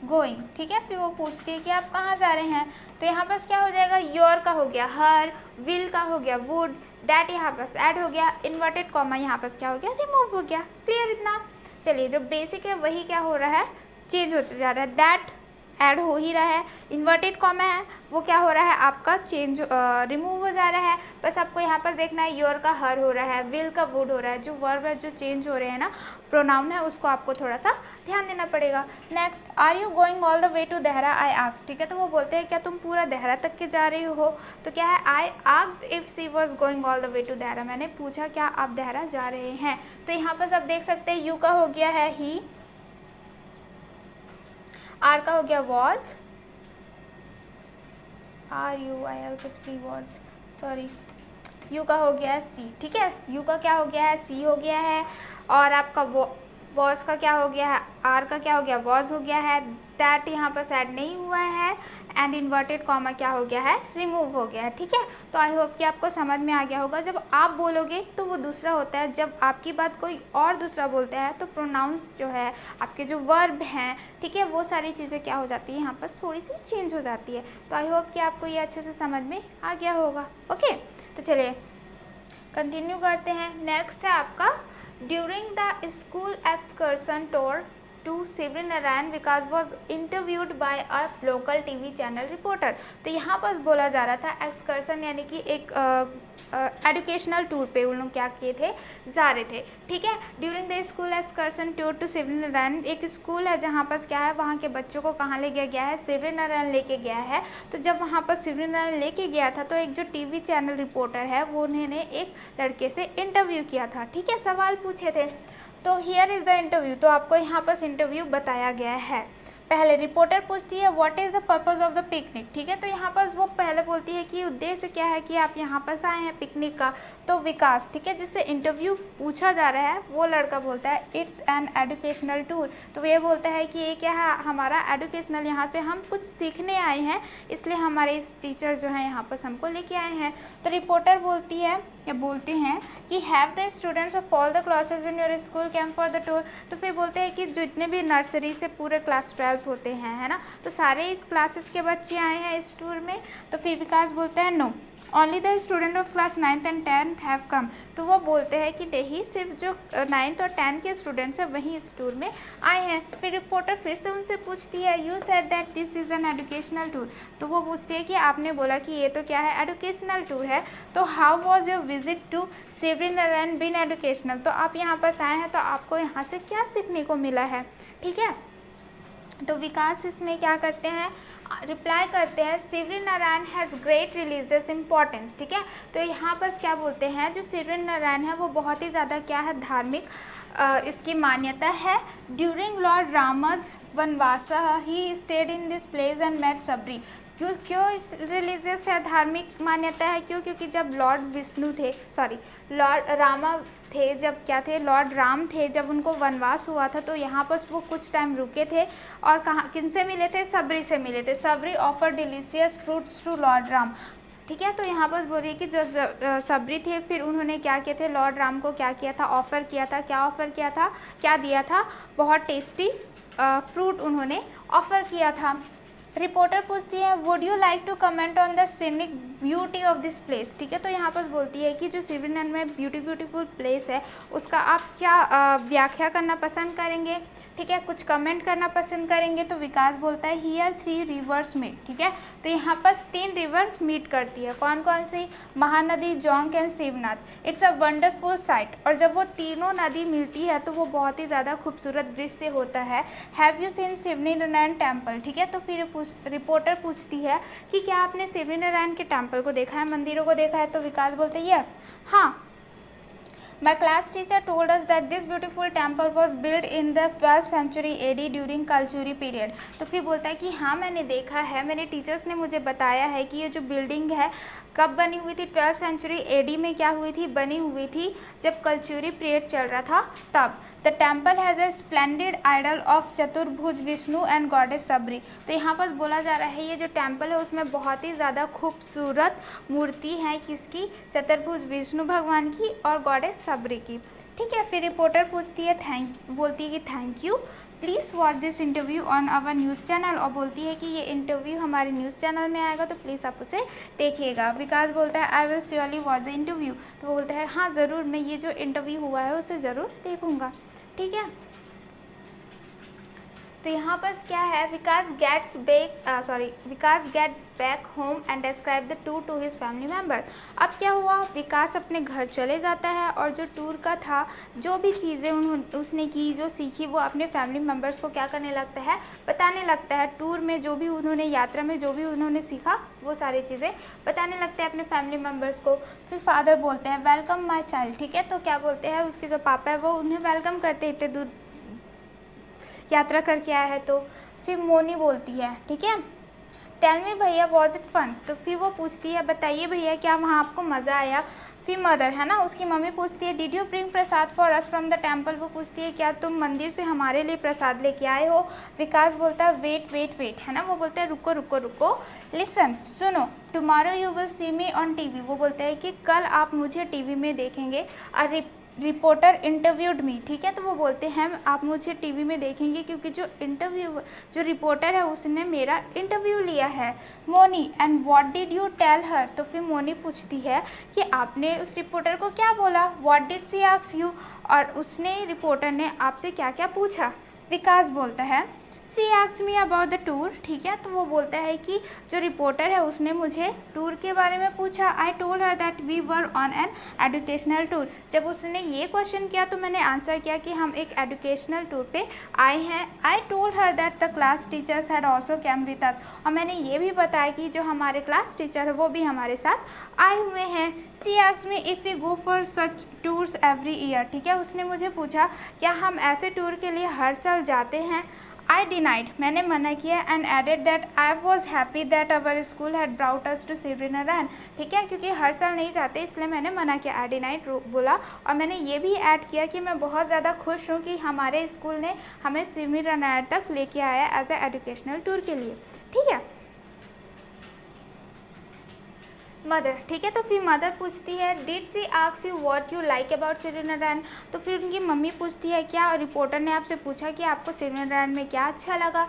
going. ठीक है, फिर वो पूछती है कि आप कहाँ जा रहे हैं। तो यहाँ पर क्या हो जाएगा, योर का हो गया हर, विल का हो गया वुड, दैट यहाँ पर ऐड हो गया, इन्वर्टेड कॉमा यहाँ पर क्या हो गया, रिमूव हो गया। क्लियर इतना। चलिए, जो बेसिक है वही क्या हो रहा है, चेंज होते जा रहा है। दैट ऐड हो ही रहा है, इन्वर्टेड कॉमा है वो क्या हो रहा है आपका, चेंज रिमूव हो जा रहा है। बस आपको यहाँ पर देखना है, योर का हर हो रहा है, विल का वुड हो रहा है। जो वर्ब है जो चेंज हो रहे हैं ना, प्रोनाउन है, उसको आपको थोड़ा सा ध्यान देना पड़ेगा। Next, are you going all the way to Dehra, I asked. ठीक है, तो वो बोलते हैं क्या तुम पूरा देहरा तक के जा रहे हो। तो क्या है, I asked if she was going all the way to Dehra, मैंने पूछा क्या आप देहरा जा रहे हैं। तो यहाँ पर आप देख सकते हैं, यू का हो गया है ही, आर का हो गया was, are you I L C was, sorry, you का हो गया है सी। ठीक है, यू का क्या हो गया है, सी हो गया है, और आपका वॉज का क्या हो गया है, आर का क्या हो गया, वॉज हो गया है। दैट यहाँ पर ऐड नहीं हुआ है, एंड इन्वर्टेड कॉमा क्या हो गया है, रिमूव हो गया है। ठीक है, तो आई होप कि आपको समझ में आ गया होगा। जब आप बोलोगे तो वो दूसरा होता है, जब आपकी बात कोई और दूसरा बोलता है तो प्रोनाउंस जो है, आपके जो वर्ब हैं, ठीक है, वो सारी चीज़ें क्या हो जाती है, यहाँ पर थोड़ी सी चेंज हो जाती है। तो आई होप कि आपको ये अच्छे से समझ में आ गया होगा। ओके, तो चलिए कंटिन्यू करते हैं। नेक्स्ट है आपका, during the school excursion tour to Sivrinarayan, Vikas was interviewed by a local TV channel reporter। तो यहाँ पर बोला जा रहा था एक्सकर्सन यानी कि एक एजुकेशनल टूर पे उन लोग क्या किए थे, जा रहे थे। ठीक है, during the school excursion tour to Shivrinarayan, एक स्कूल है जहाँ पर क्या है, वहाँ के बच्चों को कहाँ ले गया है, सिवरीनारायण लेके गया है। तो जब वहाँ पर सिवरीनारायण लेके गया था तो एक जो टीवी चैनल रिपोर्टर है वो उन्होंने एक लड़के से इंटरव्यू किया था। ठीक है, सवाल पूछे थे। तो हियर इज़ द इंटरव्यू, तो आपको यहाँ पर इंटरव्यू बताया गया है। पहले रिपोर्टर पूछती है what is the purpose of the picnic. ठीक है, तो यहाँ पर वो पहले बोलती है कि उद्देश्य क्या है कि आप यहाँ पर आए हैं पिकनिक का। तो विकास, ठीक है, जिससे इंटरव्यू पूछा जा रहा है, वो लड़का बोलता है इट्स एन एजुकेशनल टूर। तो ये बोलता है कि ये क्या है, हमारा एजुकेशनल, यहाँ से हम कुछ सीखने आए हैं, इसलिए हमारे इस टीचर जो हैं यहाँ पर हमको लेके आए हैं। तो रिपोर्टर बोलती है या बोलते हैं कि have the students of all the classes in your school came for the tour. तो फिर बोलते हैं कि जितने भी नर्सरी से पूरे क्लास 12 होते हैं, है ना, तो सारे इस क्लासेस के बच्चे आए हैं इस टूर में। तो फिर विकास बोलता है no, only the student of class 9th and 10th have come. तो वो बोलते हैं कि नहीं, सिर्फ जो 9th और 10th के स्टूडेंट्स हैं वही इस टूर में आए हैं। फिर रिपोर्टर फिर से उनसे पूछती है, you said that this is an educational tour. तो वो पूछती है कि आपने बोला कि ये तो क्या है, एजुकेशनल टूर है। तो how was your visit to Shivrinarayan been educational. तो आप यहाँ पर आए हैं तो आपको यहाँ से क्या सीखने को मिला है, ठीक है। तो विकास इसमें क्या करते हैं, रिप्लाई करते हैं, Shivrinarayan has great religious importance, ठीक है। तो यहाँ पर क्या बोलते हैं, जो सिवरीनारायण है वो बहुत ही ज़्यादा क्या है, धार्मिक इसकी मान्यता है। During Lord Rama's vanvasa he stayed in this place and met Sabari. क्यों इस रिलीजियस है, धार्मिक मान्यता है, क्योंकि जब लॉर्ड रामा थे, जब क्या थे, लॉर्ड राम थे, जब उनको वनवास हुआ था तो यहाँ पर वो कुछ टाइम रुके थे और कहाँ, किन से मिले थे, सबरी से मिले थे। Sabari offer delicious fruits to Lord Ram, ठीक है। तो यहाँ पर बोल रही है कि जो सबरी थे फिर उन्होंने क्या किए थे, लॉर्ड राम को क्या किया था, ऑफ़र किया था। क्या ऑफ़र किया था, क्या दिया था, बहुत टेस्टी फ्रूट उन्होंने ऑफ़र किया था। रिपोर्टर पूछती है, would you like to comment on the scenic beauty of this place, ठीक है। तो यहाँ पर बोलती है कि जो सिवरीनारायण में ब्यूटीफुल प्लेस है उसका आप क्या व्याख्या करना पसंद करेंगे, ठीक है, कुछ कमेंट करना पसंद करेंगे। तो विकास बोलता है, हियर 3 रिवर्स मीट, ठीक है। तो यहाँ पर 3 रिवर मीट करती है, कौन कौन सी, Mahanadi, Jonk and Shivnath. It's a wonderful site. और जब वो तीनों नदी मिलती है तो वो बहुत ही ज़्यादा खूबसूरत दृश्य होता है। Have you seen Shivrinarayan temple, ठीक है। तो फिर रिपोर्टर पूछती है कि क्या आपने सिवरीनारायण के टेम्पल को देखा है, मंदिरों को देखा है। तो विकास बोलते हैं, यस, हाँ। My class teacher told us that this beautiful temple was built in the 12th century AD during Kalchuri period। तो फिर बोलता है कि हाँ मैंने देखा है, मेरे टीचर्स ने मुझे बताया है कि ये जो बिल्डिंग है कब बनी हुई थी, 12th सेंचुरी AD में क्या हुई थी, बनी हुई थी जब कलचुरी पीरियड चल रहा था तब। The temple has a splendid idol of Chaturbhuj Vishnu and goddess सबरी। तो यहाँ पर बोला जा रहा है ये जो टेम्पल है उसमें बहुत ही ज़्यादा खूबसूरत मूर्ति है, किसकी, चतुर्भुज विष्णु भगवान की और गॉडेस सबरी की, ठीक है। फिर रिपोर्टर पूछती है, बोलती है कि thank you, please watch this interview on our news channel. और बोलती है कि ये इंटरव्यू हमारे न्यूज़ चैनल में आएगा तो प्लीज़ आप उसे देखिएगा। विकास बोलता है, I will surely watch the interview. तो वो बोलता है, हाँ ज़रूर, मैं ये जो इंटरव्यू हुआ है उसे ज़रूर देखूँगा, ठीक है। तो यहाँ पर क्या है, Vikas get back home and describe the tour to his family member. अब क्या हुआ, विकास अपने घर चले जाता है और जो टूर का था, जो भी चीज़ें उसने की, जो सीखी, वो अपने फैमिली मेम्बर्स को क्या करने लगता है, बताने लगता है। टूर में जो भी उन्होंने, यात्रा में जो भी उन्होंने सीखा वो सारी चीज़ें बताने लगते हैं अपने फैमिली मेम्बर्स को। फिर फादर बोलते हैं, वेलकम माई चाइल्ड, ठीक है। तो क्या बोलते हैं, उसके जो पापा है वो उन्हें वेलकम करते, इतने दूर यात्रा करके आया है। तो फिर मोनी बोलती है, ठीक है, टेल मी भैया वॉज इट फन। तो फिर वो पूछती है, बताइए भैया क्या वहाँ आपको मज़ा आया। फिर मदर है ना, उसकी मम्मी पूछती है, did you bring Prasad for us from the temple. वो पूछती है, क्या तुम मंदिर से हमारे लिए प्रसाद लेके आए हो। विकास बोलता है, वेट है ना, वो बोलता है रुको, लिसन, सुनो, tomorrow you will see me on TV. वो बोलता है कि कल आप मुझे टीवी में देखेंगे। और रिपोर्टर इंटरव्यूड मी, ठीक है। तो वो बोलते हैं, आप मुझे टीवी में देखेंगे क्योंकि जो रिपोर्टर है उसने मेरा इंटरव्यू लिया है। Moni, and what did you tell her. तो फिर मोनी पूछती है कि आपने उस रिपोर्टर को क्या बोला, what did she ask you, और उसने, रिपोर्टर ने आपसे क्या क्या पूछा। विकास बोलता है, she asked me about the tour, ठीक है। तो वो बोलता है कि जो रिपोर्टर है उसने मुझे टूर के बारे में पूछा। I told her that we were on an educational tour. जब उसने ये क्वेश्चन किया तो मैंने आंसर किया कि हम एक एजुकेशनल टूर पे आए हैं। I told her that the class teachers had also came with us. और मैंने ये भी बताया कि जो हमारे क्लास टीचर है वो भी हमारे साथ आए हुए हैं। She asked me if we go for such tours every year, ठीक है। उसने मुझे पूछा क्या हम ऐसे टूर के लिए हर साल जाते हैं। I denied, मैंने मना किया। And added that I was happy that our school had brought us to Shivrinarayan, ठीक है, क्योंकि हर साल नहीं जाते इसलिए मैंने मना किया। आई डिनाइड बोला, और मैंने ये भी ऐड किया कि मैं बहुत ज़्यादा खुश हूँ कि हमारे स्कूल ने हमें सिवरीनारायण तक लेके आया एज ए एजुकेशनल टूर के लिए, ठीक है। मदर, ठीक है। तो फिर मदर पूछती है, did she ask you what you like about Shivrinarayan. तो फिर उनकी मम्मी पूछती है, क्या रिपोर्टर ने आपसे पूछा कि आपको सिवरीनारायण में क्या अच्छा लगा।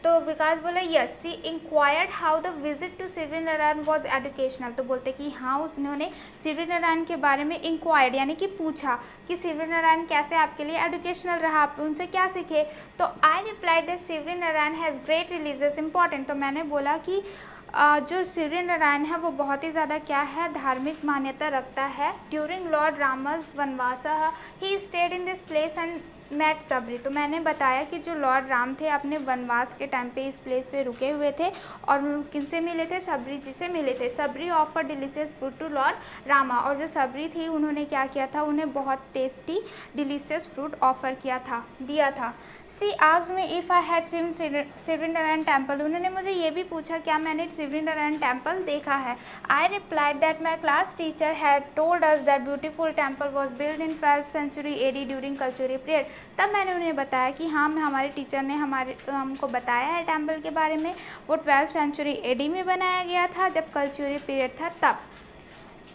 तो विकास बोला yes, she inquired how the visit to Sivari Narayan was educational. तो बोलते कि हाँ उन्होंने सिवरी नारायण के बारे में इंक्वायर्ड यानी कि पूछा कि सिवरी नारायण कैसे आपके लिए एजुकेशनल रहा, आप उनसे क्या सीखे। तो I replied that Sivri Narayan has great religious important. तो मैंने बोला कि जो सिवरी नारायण है वो बहुत ही ज़्यादा क्या है, धार्मिक मान्यता रखता है। During Lord Rama's vanvas he stayed in this place and met Sabari. तो मैंने बताया कि जो लॉर्ड राम थे अपने वनवास के टाइम पे इस प्लेस पे रुके हुए थे और किनसे मिले थे, सबरी जी से मिले थे। Sabari offer delicious fruit to Lord Rama. और जो सबरी थी उन्होंने क्या किया था, उन्हें बहुत टेस्टी डिलीशियस फ्रूट ऑफर दिया था। She asked me if I had seen Shivri Narayan temple. उन्होंने मुझे ये भी पूछा क्या मैंने सिवरी नारायण टेम्पल देखा है। I replied that my class teacher had told us that beautiful temple was build in 12th century AD during cultural period. तब मैंने उन्हें बताया कि हाँ हमारे टीचर ने हमको बताया है टेम्पल के बारे में, वो 12th century AD में बनाया गया था जब कल्चरल पीरियड था तब।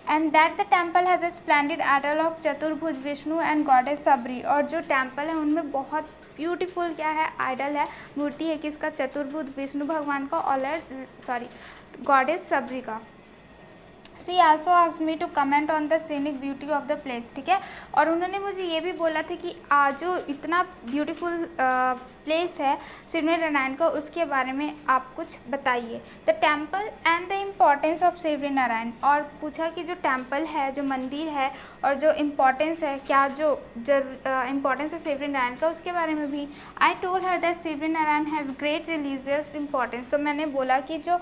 And that the temple has a splendid idol of Chaturbhuj Vishnu and goddess सबरी। और जो टेम्पल है उनमें बहुत ब्यूटीफुल क्या है, आइडल है, मूर्ति है किसका, चतुर्भुज विष्णु भगवान का और गॉडेस सबरी का। She also asked me to comment on the scenic beauty of the place. ठीक है, और उन्होंने मुझे ये भी बोला था कि जो इतना ब्यूटीफुल प्लेस है सिवरी नारायण का उसके बारे में आप कुछ बताइए। The temple and the importance of Sivri Narayan. और पूछा कि जो टेम्पल है, जो मंदिर है और जो इम्पॉर्टेंस है, क्या जो इम्पॉर्टेंस है सिवरी नारायण का उसके बारे में भी। आई told her that Sivri Narayan has great religious importance. तो मैंने बोला कि जो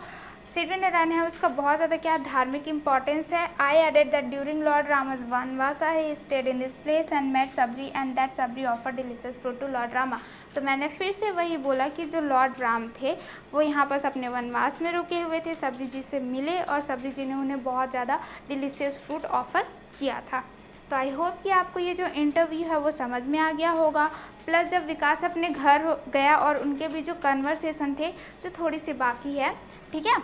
सिवरी नारायण है उसका बहुत ज़्यादा क्या धार्मिक इंपॉर्टेंस है। I added that during Lord Rama's vanvas he stayed in this place and met Sabari and that Sabari offer delicious fruit to Lord Rama. तो मैंने फिर से वही बोला कि जो लॉर्ड राम थे वो यहाँ पर अपने वनवास में रुके हुए थे, सबरी जी से मिले और सबरी जी ने उन्हें बहुत ज़्यादा डिलीशियस फ्रूट ऑफर किया था। तो आई होप कि आपको ये जो इंटरव्यू है वो समझ में आ गया होगा। प्लस जब विकास अपने घर गया और उनके भी जो कन्वर्सेशन थे जो थोड़ी सी बाकी है, ठीक है,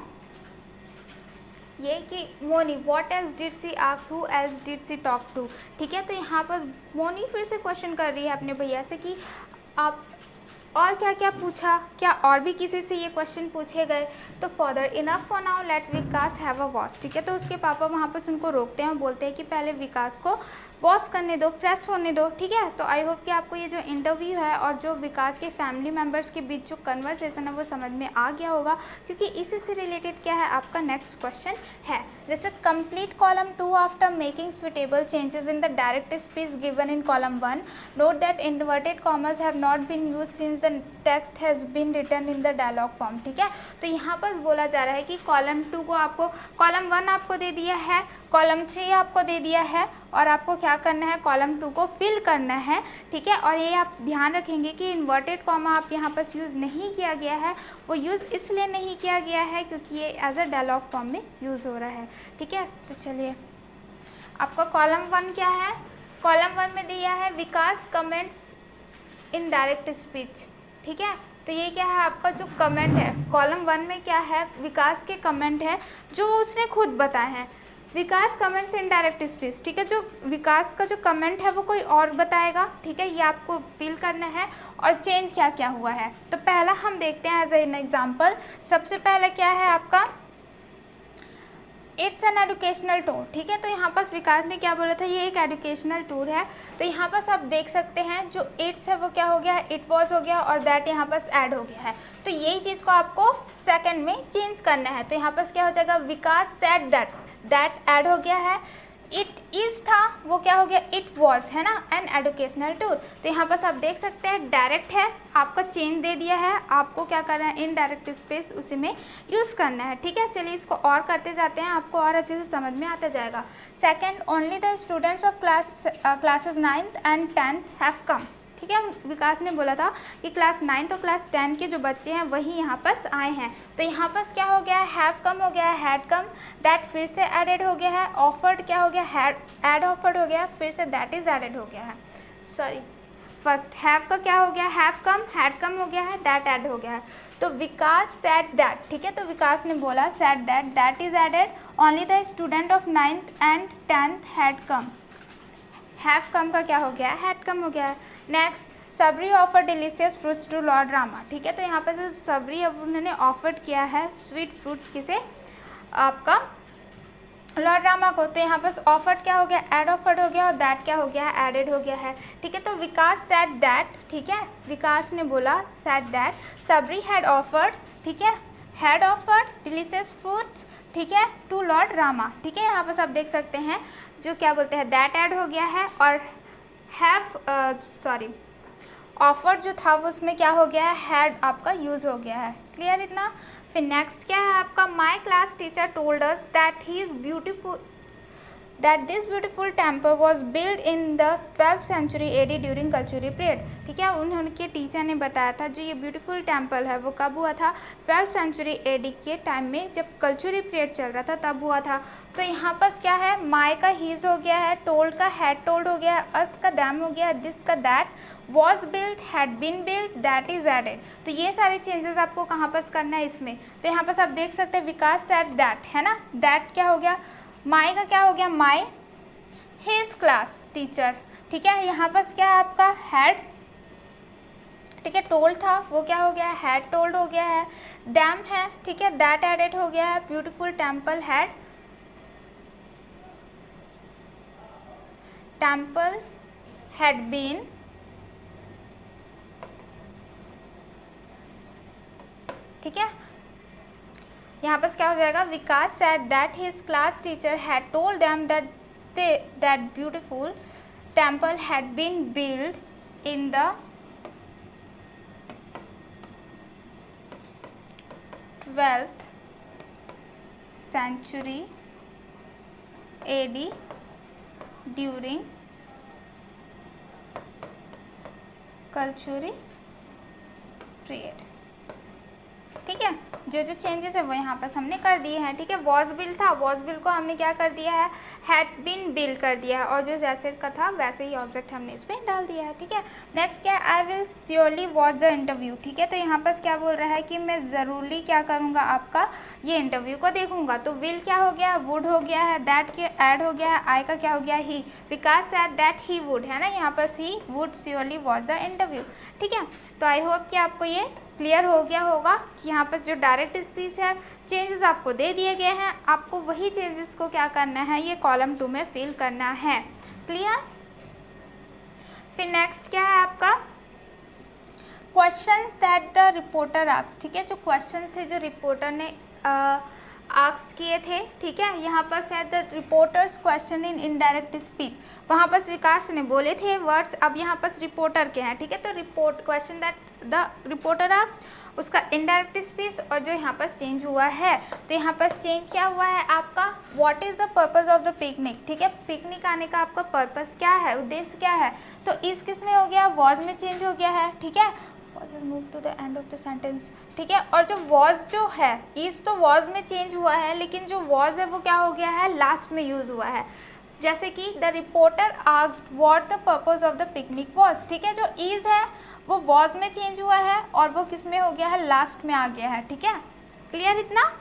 ये कि Moni what else did she ask, who else did she talk to. ठीक है, तो यहाँ पर मोनी फिर से क्वेश्चन कर रही है अपने भैया से कि आप और क्या क्या पूछा, क्या और भी किसी से ये क्वेश्चन पूछे गए। तो father enough for now let Vikas have a wash. ठीक है, तो उसके पापा वहाँ पर उनको रोकते हैं और बोलते हैं कि पहले विकास को वॉश करने दो, फ्रेश होने दो। ठीक है, तो आई होप कि आपको ये जो इंटरव्यू है और जो विकास के फैमिली मेम्बर्स के बीच जो कन्वर्सेशन है वो समझ में आ गया होगा, क्योंकि इसी से रिलेटेड क्या है आपका नेक्स्ट क्वेश्चन है। जैसे complete column 2 after making suitable changes in the direct speech given in column 1। Note that inverted commas have not been use since the text has been written in the dialogue form. ठीक है, तो यहाँ पर बोला जा रहा है कि कॉलम 2 को आपको, कॉलम 1 आपको दे दिया है, कॉलम 3 आपको दे दिया है और आपको क्या करना है, कॉलम 2 को फिल करना है। ठीक है, और ये आप ध्यान रखेंगे कि इन्वर्टेड कॉमा आप यहाँ पर यूज़ नहीं किया गया है, वो यूज़ इसलिए नहीं किया गया है क्योंकि ये एज अ डायलॉग फॉर्म में यूज़ हो रहा है। ठीक है, तो चलिए आपका कॉलम 1 क्या है, कॉलम 1 में दिया है विकास कमेंट्स इन डायरेक्ट स्पीच। ठीक है, तो ये क्या है आपका जो कमेंट है कॉलम 1 में, क्या है विकास के कमेंट है जो उसने खुद बताए हैं। विकास कमेंट्स इन डायरेक्ट स्पीच। ठीक है, जो विकास का जो कमेंट है वो कोई और बताएगा। ठीक है, ये आपको फिल करना है और चेंज क्या क्या हुआ है। तो पहला हम देखते हैं एज एन एग्जांपल। सबसे पहले क्या है आपका, इट्स एन एजुकेशनल टूर। ठीक है, तो यहाँ पर विकास ने क्या बोला था, ये एक एजुकेशनल टूर है। तो यहाँ पर आप देख सकते हैं जो इट्स है वो क्या हो गया है, इट वॉज हो गया और दैट यहाँ पर ऐड हो गया है। तो यही चीज़ को आपको सेकंड में चेंज करना है। तो यहाँ पर क्या हो जाएगा, विकास सेड दैट ऐड हो गया है। इट इज़ था वो क्या हो गया, इट वॉज, है ना, एन एजुकेशनल टूर। तो यहाँ पर आप देख सकते हैं डायरेक्ट है, आपका चेंज दे दिया है, आपको क्या करना है, इन डायरेक्ट स्पेस उसी में यूज़ करना है। ठीक है, चलिए इसको और करते जाते हैं, आपको और अच्छे से समझ में आता जाएगा। Second, only the students of classes 9th and 10th have कम। ठीक है, विकास ने बोला था कि क्लास 9 और क्लास 10 के जो बच्चे हैं वही यहाँ पर आए हैं। तो यहाँ पर क्या हो गया है, हैव कम हो गया है, हैड कम, दैट फिर से एडेड हो गया है, ऑफर्ड क्या हो गया, हैड एड ऑफर्ड हो गया है, फिर से दैट इज एडेड हो गया है। सॉरी, फर्स्ट हैव का क्या हो गया, हैव कम, हैड कम हो गया है, दैट ऐड हो गया है। तो विकास सेड दैट। ठीक है, तो विकास ने बोला said that is added, only the student of 9th and 10th had come. Have come का क्या हो गया, हैड कम हो गया है। Next, Sabari offer delicious fruits to Lord Rama, ठीक है। तो यहाँ पर जो सबरी अब उन्होंने ऑफर किया है स्वीट फ्रूट्स किसे, आपका लॉर्ड रामा को। तो यहाँ पर ऑफर्ड क्या हो गया, एड ऑफर्ड हो गया, और दैट क्या हो गया, एडेड हो गया है, ठीक है। तो विकास सेड दैट, ठीक है, विकास ने बोला said that Sabari had offered, ठीक है, हैड ऑफर्ड डिलीशियस फ्रूट्स, ठीक है, टू लॉर्ड रामा, ठीक है। यहाँ पर आप देख सकते हैं जो क्या बोलते हैं दैट ऐड हो गया है, और हैव ऑफर जो था वो उसमें क्या हो गया है, हैड आपका यूज हो गया है। क्लियर इतना। फिर नेक्स्ट क्या है आपका, my class teacher told us that he is beautiful, that this beautiful temple was built in the 12th century AD during Kalachuri period, ठीक है। उनके टीचर ने बताया था जो ये ब्यूटीफुल टेम्पल है वो कब हुआ था, 12th सेंचुरी AD के टाइम में, जब कल्चुरी पीरियड चल रहा था तब हुआ था। तो यहाँ पर क्या है, माई का हीज हो गया है, टोल्ड का हैड टोल्ड हो गया है, अस का दैम हो गया है, दिस का that, was built, had been built, that is added. तो ये सारे चेंजेस आपको कहाँ पर करना है इसमें। तो यहाँ पर आप देख सकते हैं विकास सेड दैट, है ना, दैट क्या हो गया, माई का क्या हो गया, माई हिज क्लास टीचर, ठीक है। यहाँ पर क्या है आपका हैड, ठीक है, टोल्ड था वो क्या हो गया, हैड टोल्ड हो गया है, डैम है, ठीक है, दैट एडेड हो गया है, ब्यूटीफुल टेम्पल हैड बीन, ठीक है। यहाँ पर क्या हो जाएगा, Vikas said that his class teacher had told them that beautiful temple had been build in the 12th century AD during Kalachuri period, ठीक है। जो जो चेंजेस है वो यहाँ पर हमने कर दिए हैं, ठीक है। वॉज बिल था, वॉज बिल को हमने क्या कर दिया है, हैड बीन बिल कर दिया है, और जो जैसे का था वैसे ही ऑब्जेक्ट हमने इस पर डाल दिया है, ठीक है। नेक्स्ट क्या है, I will surely watch the interview, ठीक है। तो यहाँ पर क्या बोल रहा है कि मैं ज़रूरी क्या करूँगा, आपका ये इंटरव्यू को देखूंगा। तो विल क्या हो गया, वुड हो गया है, दैट के ऐड हो गया है, आई का क्या हो गया, ही, विकास सेड दैट ही वुड, है ना, यहाँ पर he would surely watch the interview, ठीक है। तो आई होप कि आपको ये क्लियर हो गया होगा कि यहाँ पर जो डायरेक्ट स्पीच है चेंजेस आपको दे दिए गए हैं, आपको वही चेंजेस को क्या करना है, ये कॉलम 2 में फिल करना है। क्लियर। फिर नेक्स्ट क्या है आपका, questions that the reporter asked, ठीक है। जो क्वेश्चंस थे जो रिपोर्टर ने आस्क्ड किए थे, ठीक है। यहाँ पर शायद the reporters question in indirect speech, वहाँ पर विकास ने बोले थे वर्ड्स, अब यहाँ पर रिपोर्टर के हैं, ठीक है। तो report question that the reporter asked, उसका इनडायरेक्ट स्पीच, और जो यहाँ पर चेंज हुआ है, तो यहाँ पर चेंज क्या हुआ है आपका, what is the purpose of the picnic, ठीक है। पिकनिक आने का आपका पर्पस क्या है, उद्देश्य क्या है, तो इस किस में हो गया, वॉज में चेंज हो गया है, ठीक है। Move to the end of the sentence, ठीक है। और जो वॉज जो है, इज तो वॉज में चेंज हुआ है, लेकिन जो वॉज है वो क्या हो गया है, लास्ट में यूज हुआ है। जैसे कि the reporter asked what the purpose of the picnic was, ठीक है। जो इज है वो वॉज में चेंज हुआ है, और वो किस में हो गया है, लास्ट में आ गया है, ठीक है। क्लियर इतना।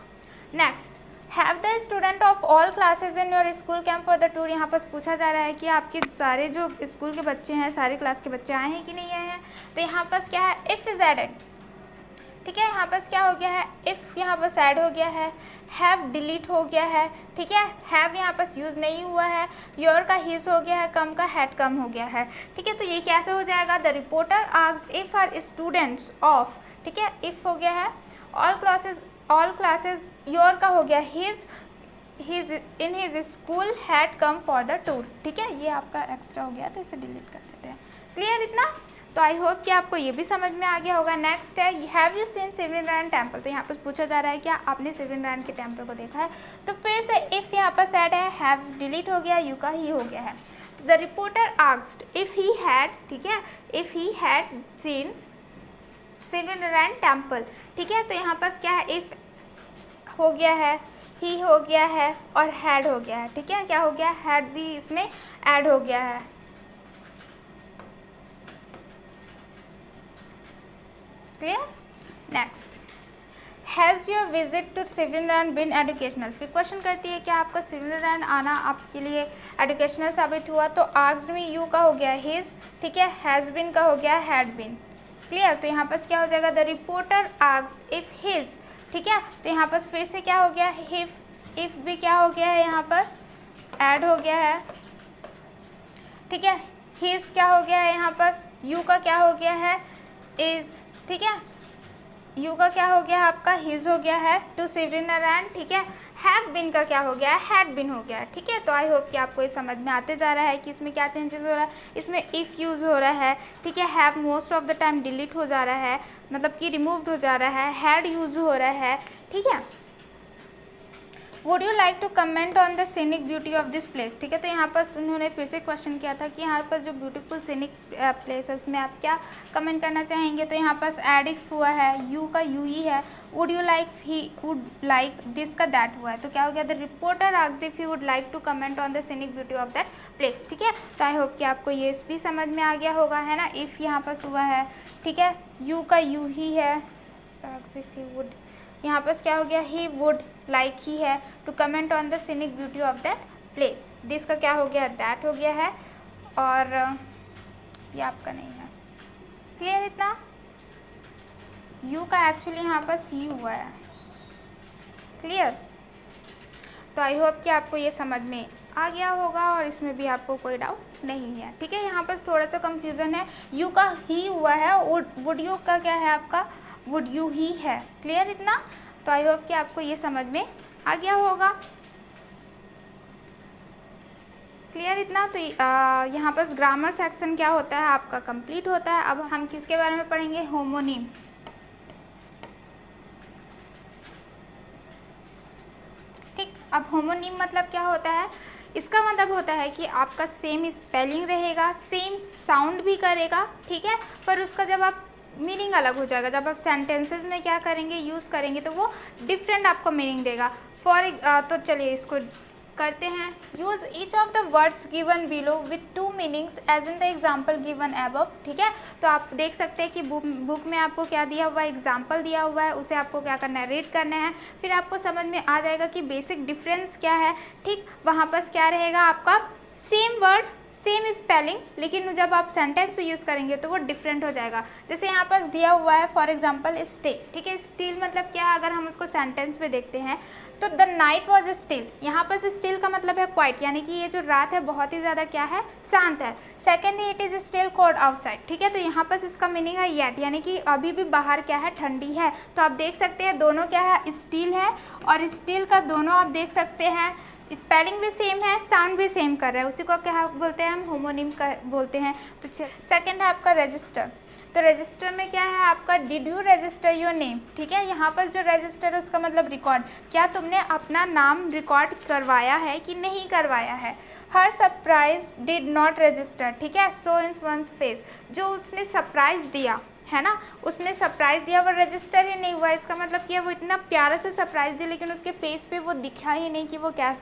Next, have the student of all classes in your school came for the tour, यहाँ पर पूछा जा रहा है कि आपके सारे जो स्कूल के बच्चे हैं, सारे क्लास के बच्चे आए हैं कि नहीं आए हैं। तो यहाँ पर क्या है, इफ़ इज एडेड, ठीक है। यहाँ पर क्या हो गया है, इफ़ यहाँ पर ऐड हो गया है, हैव डिलीट हो गया है, ठीक है। हैव यहाँ पर यूज़ नहीं हुआ है, योर का हिज हो गया है, कम का हैड कम हो गया है, ठीक है। तो ये कैसे हो जाएगा, the reporter asked if are students of, ठीक है, इफ़ हो गया है, ऑल क्लासेज, योर का हो गया his in his school had come for the tour, ठीक है। ये आपका एक्स्ट्रा हो गया तो इसे डिलीट कर देते हैं। क्लियर इतना। तो आई होप कि आपको ये भी समझ में आ गया होगा। नेक्स्ट है, have you seen Shivrinarayan temple, तो यहाँ पर पूछा जा रहा है क्या आपने सिवरीनारायण के टेम्पल को देखा है। तो फिर से इफ़ यहाँ पर सेड है, हैव डिलीट हो गया, यू का ही हो गया है। तो the reporter asked if he had, ठीक है, if he had seen Shivrinarayan temple, ठीक है। तो यहाँ पर क्या है, इफ़ हो गया है, ही हो गया है, और हैड हो गया है, ठीक है। क्या हो गया, हैड भी इसमें ऐड हो गया है। Clear. Next, has your visit to Switzerland been educational. फिर क्वेश्चन करती है क्या आपका स्विट्जरलैंड आना आपके लिए एजुकेशनल साबित हुआ। तो आस्क्ड मी यू का हो गया हिज, ठीक है, हैज़ बीन का हो गया हैड बीन। क्लियर। तो यहाँ पर क्या हो जाएगा, the reporter asked if his, ठीक है। तो यहाँ पर फिर से क्या हो गया, इफ भी क्या हो गया है, यहाँ पर ऐड हो गया है, ठीक है। हिज क्या हो गया है, यहाँ पर यू का क्या हो गया है, इज, ठीक है। यू का क्या हो गया है आपका, हिज हो गया है, टू स्विट्जरलैंड, ठीक है। हैव बिन का क्या हो गया है, हैड बिन हो गया है, ठीक है। तो आई होप कि आपको ये समझ में आते जा रहा है कि इसमें क्या चेंजेस हो रहा है। इसमें इफ़ यूज़ हो रहा है, ठीक है। Have most of the time delete हो जा रहा है, मतलब कि रिमूव्ड हो जा रहा है। हैड यूज़ हो रहा है, ठीक है। Would you like to comment on the scenic beauty of this place, ठीक है। तो यहाँ पर उन्होंने फिर से क्वेश्चन किया था कि यहाँ पर जो ब्यूटीफुल सीनिक प्लेस है उसमें आप क्या कमेंट करना चाहेंगे। तो यहाँ पर एड इफ हुआ है, यू का यू ही है। Would you like, he would like, this का दैट हुआ है। तो क्या हो गया, the reporter asked if you would like to comment on the scenic beauty of that place, ठीक है। तो आई होप कि आपको ये भी समझ में आ गया होगा, है ना। इफ़ यहाँ पर हुआ है, ठीक है, यू का यू ही है। इफ यू वुड, यहाँ पर क्या हो गया, ही वुड लाइक ही है to comment on the scenic beauty of that place. This का क्या हो गया, दैट हो गया है, और ये आपका नहीं है। क्लियर इतना। यू का एक्चुअली यहाँ पर सी हुआ है। क्लियर। तो आई होप कि आपको ये समझ में आ गया होगा और इसमें भी आपको कोई डाउट नहीं है, ठीक है। यहाँ पर थोड़ा सा कंफ्यूजन है, यू का ही हुआ है, वुड यू का क्या है आपका, वुड यू ही है। क्लियर इतना। तो आई होप कि आपको ये समझ में आ गया होगा। क्लियर इतना। तो यहाँ पर ग्रामर सेक्शन क्या होता है आपका कंप्लीट होता है। अब हम किसके बारे में पढ़ेंगे, होमोनिम। ठीक। अब होमोनिम मतलब क्या होता है, इसका मतलब होता है कि आपका सेम स्पेलिंग रहेगा, सेम साउंड भी करेगा, ठीक है, पर उसका जब आप मीनिंग अलग हो जाएगा। जब आप सेंटेंसेस में क्या करेंगे, यूज़ करेंगे, तो वो डिफरेंट आपको मीनिंग देगा। तो चलिए इसको करते हैं। Use each of the words given below with two meanings as in the example given above, ठीक है। तो आप देख सकते हैं कि बुक में आपको क्या दिया हुआ है, एग्जाम्पल दिया हुआ है, उसे आपको क्या करना है, रीड करना है। फिर आपको समझ में आ जाएगा कि बेसिक डिफरेंस क्या है, ठीक। वहाँ पर क्या रहेगा आपका, सेम वर्ड सेम स्पेलिंग, लेकिन जब आप सेंटेंस पे यूज़ करेंगे तो वो डिफरेंट हो जाएगा। जैसे यहाँ पर दिया हुआ है फॉर एग्जांपल स्टिल, ठीक है। स्टिल मतलब क्या, अगर हम उसको सेंटेंस पे देखते हैं तो द नाइट वॉज स्टिल, यहाँ पर स्टिल का मतलब है क्वाइट, यानी कि ये जो रात है बहुत ही ज़्यादा क्या है, शांत है। Second it is still cold outside, ठीक है। तो यहाँ पर इसका मीनिंग है येट, यानी कि अभी भी बाहर क्या है, ठंडी है। तो आप देख सकते हैं दोनों क्या है, स्टिल है और स्टिल का दोनों आप देख सकते हैं स्पेलिंग भी सेम है, साउंड भी सेम कर रहा है, उसी को क्या बोलते हैं, हम होमोनिम का बोलते हैं। तो सेकंड है आपका रजिस्टर। तो रजिस्टर में क्या है आपका, did you register your name, ठीक है। यहाँ पर जो रजिस्टर है उसका मतलब रिकॉर्ड, क्या तुमने अपना नाम रिकॉर्ड करवाया है कि नहीं करवाया है। हर सरप्राइज डिड नॉट रजिस्टर, ठीक है। सो इन वंस फेस, जो उसने सरप्राइज दिया है ना, उसने सरप्राइज दिया वो रजिस्टर ही नहीं हुआ। इसका मतलब क्या, वो इतना प्यारा से सरप्राइज दिया लेकिन उसके फेस पे वो दिखा ही नहीं कि वो क्या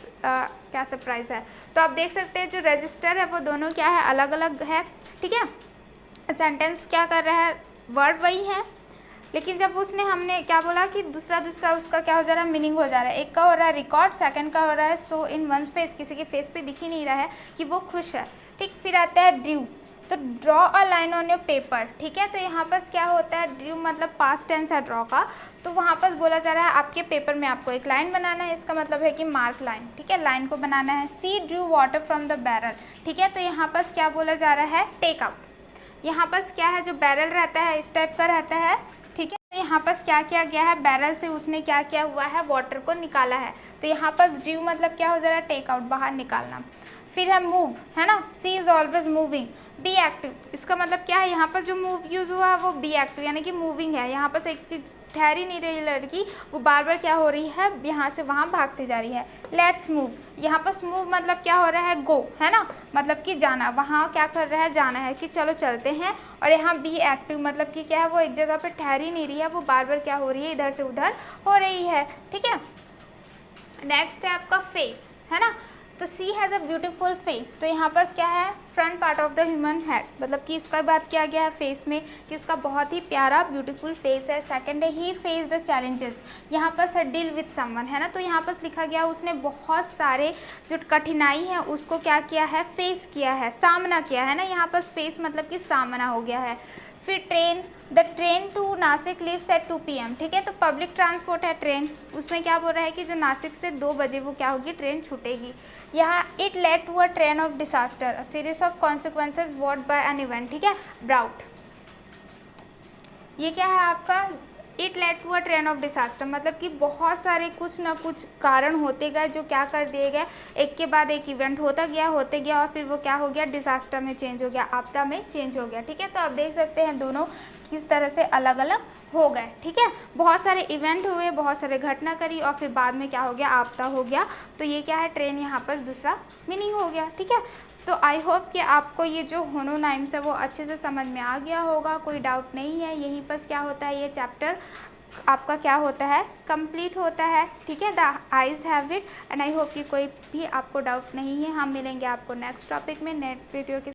सरप्राइज है। तो आप देख सकते हैं जो रजिस्टर है वो दोनों क्या है, अलग अलग है, ठीक है। सेंटेंस क्या कर रहा है, वर्ड वही है, लेकिन जब उसने हमने क्या बोला कि दूसरा उसका क्या हो जा रहा है, मीनिंग हो जा रहा है। एक का हो रहा है रिकॉर्ड, सेकंड का हो रहा है सो इन वन फेस, किसी के फेस पे दिख ही नहीं रहा है कि वो खुश है, ठीक। फिर आता है ड्यू, तो draw a line on your paper, ठीक है। तो यहाँ पर क्या होता है, ड्यू मतलब पास्ट टेंस है ड्रॉ का, तो वहाँ पर बोला जा रहा है आपके पेपर में आपको एक लाइन बनाना है, इसका मतलब है कि मार्क लाइन, ठीक है, लाइन को बनाना है। She drew water from the barrel, ठीक है। तो यहाँ पर क्या बोला जा रहा है, टेक आउट। यहाँ पर क्या है, जो बैरल रहता है इस टाइप का रहता है, ठीक है। तो यहाँ पर क्या किया गया है, बैरल से उसने क्या किया हुआ है, वाटर को निकाला है। तो यहाँ पर ड्यू मतलब क्या हो जा रहा है, टेक आउट, बाहर निकालना। फिर है मूव, है ना, she is always moving. Be active, इसका मतलब क्या है, यहाँ पर जो मूव यूज हुआ है वो बी एक्टिव, यानी कि मूविंग है। यहाँ पर एक चीज ठहर ही नहीं रही लड़की, वो बार बार क्या हो रही है, यहाँ से वहाँ भागती जा रही है। लेट्स मूव, यहाँ पर मूव मतलब क्या हो रहा है, गो, है ना, मतलब कि जाना, वहाँ क्या कर रहा है, जाना है, कि चलो चलते हैं। और यहाँ बी एक्टिव मतलब कि क्या है, वो एक जगह पर ठहर ही नहीं रही है, वो बार बार क्या हो रही है, इधर से उधर हो रही है, ठीक है। नेक्स्ट है आपका फेस, है ना। तो सी हैज़ अ ब्यूटीफुल फेस, तो यहाँ पर क्या है, front part of the human head, मतलब कि इसका बात किया गया है फेस में कि उसका बहुत ही प्यारा ब्यूटीफुल फेस है। सेकंड है ही फेस द चैलेंजेस, यहाँ पर सर डील विद समवन है ना, तो यहाँ पर लिखा गया उसने बहुत सारे जो कठिनाई है उसको क्या किया है, फेस किया है, सामना किया है ना, यहाँ पर फेस मतलब कि सामना हो गया है। फिर train, the train to Nashik leaves at 2 PM, ठीक है, तो पब्लिक ट्रांसपोर्ट है ट्रेन, उसमें क्या बोल रहा है कि जो नासिक से 2 बजे वो क्या होगी, ट्रेन छूटेगी। यहाँ it led to a train of disaster, a series of consequences what by an event, ठीक है, ब्राउट। ये क्या है आपका, it led to a train of disaster, मतलब कि बहुत सारे कुछ ना कुछ कारण होते गए जो क्या कर दिए गए, एक के बाद एक इवेंट होते गया और फिर वो क्या हो गया, डिसास्टर में चेंज हो गया, आपदा में चेंज हो गया, ठीक है। तो आप देख सकते हैं दोनों किस तरह से अलग अलग हो गए, ठीक है, बहुत सारे इवेंट हुए, बहुत सारे घटना करी और फिर बाद में क्या हो गया, आपदा हो गया। तो ये क्या है, ट्रेन यहाँ पर दूसरा मीनिंग हो गया, ठीक है। तो आई होप कि आपको ये जो होमोनाइम्स है वो अच्छे से समझ में आ गया होगा, कोई डाउट नहीं है। यहीं पर क्या होता है, ये चैप्टर आपका क्या होता है, कंप्लीट होता है, ठीक है, the eyes have it. And I hope कि कोई भी आपको डाउट नहीं है। हम मिलेंगे आपको नेक्स्ट टॉपिक में नेक्स्ट वीडियो के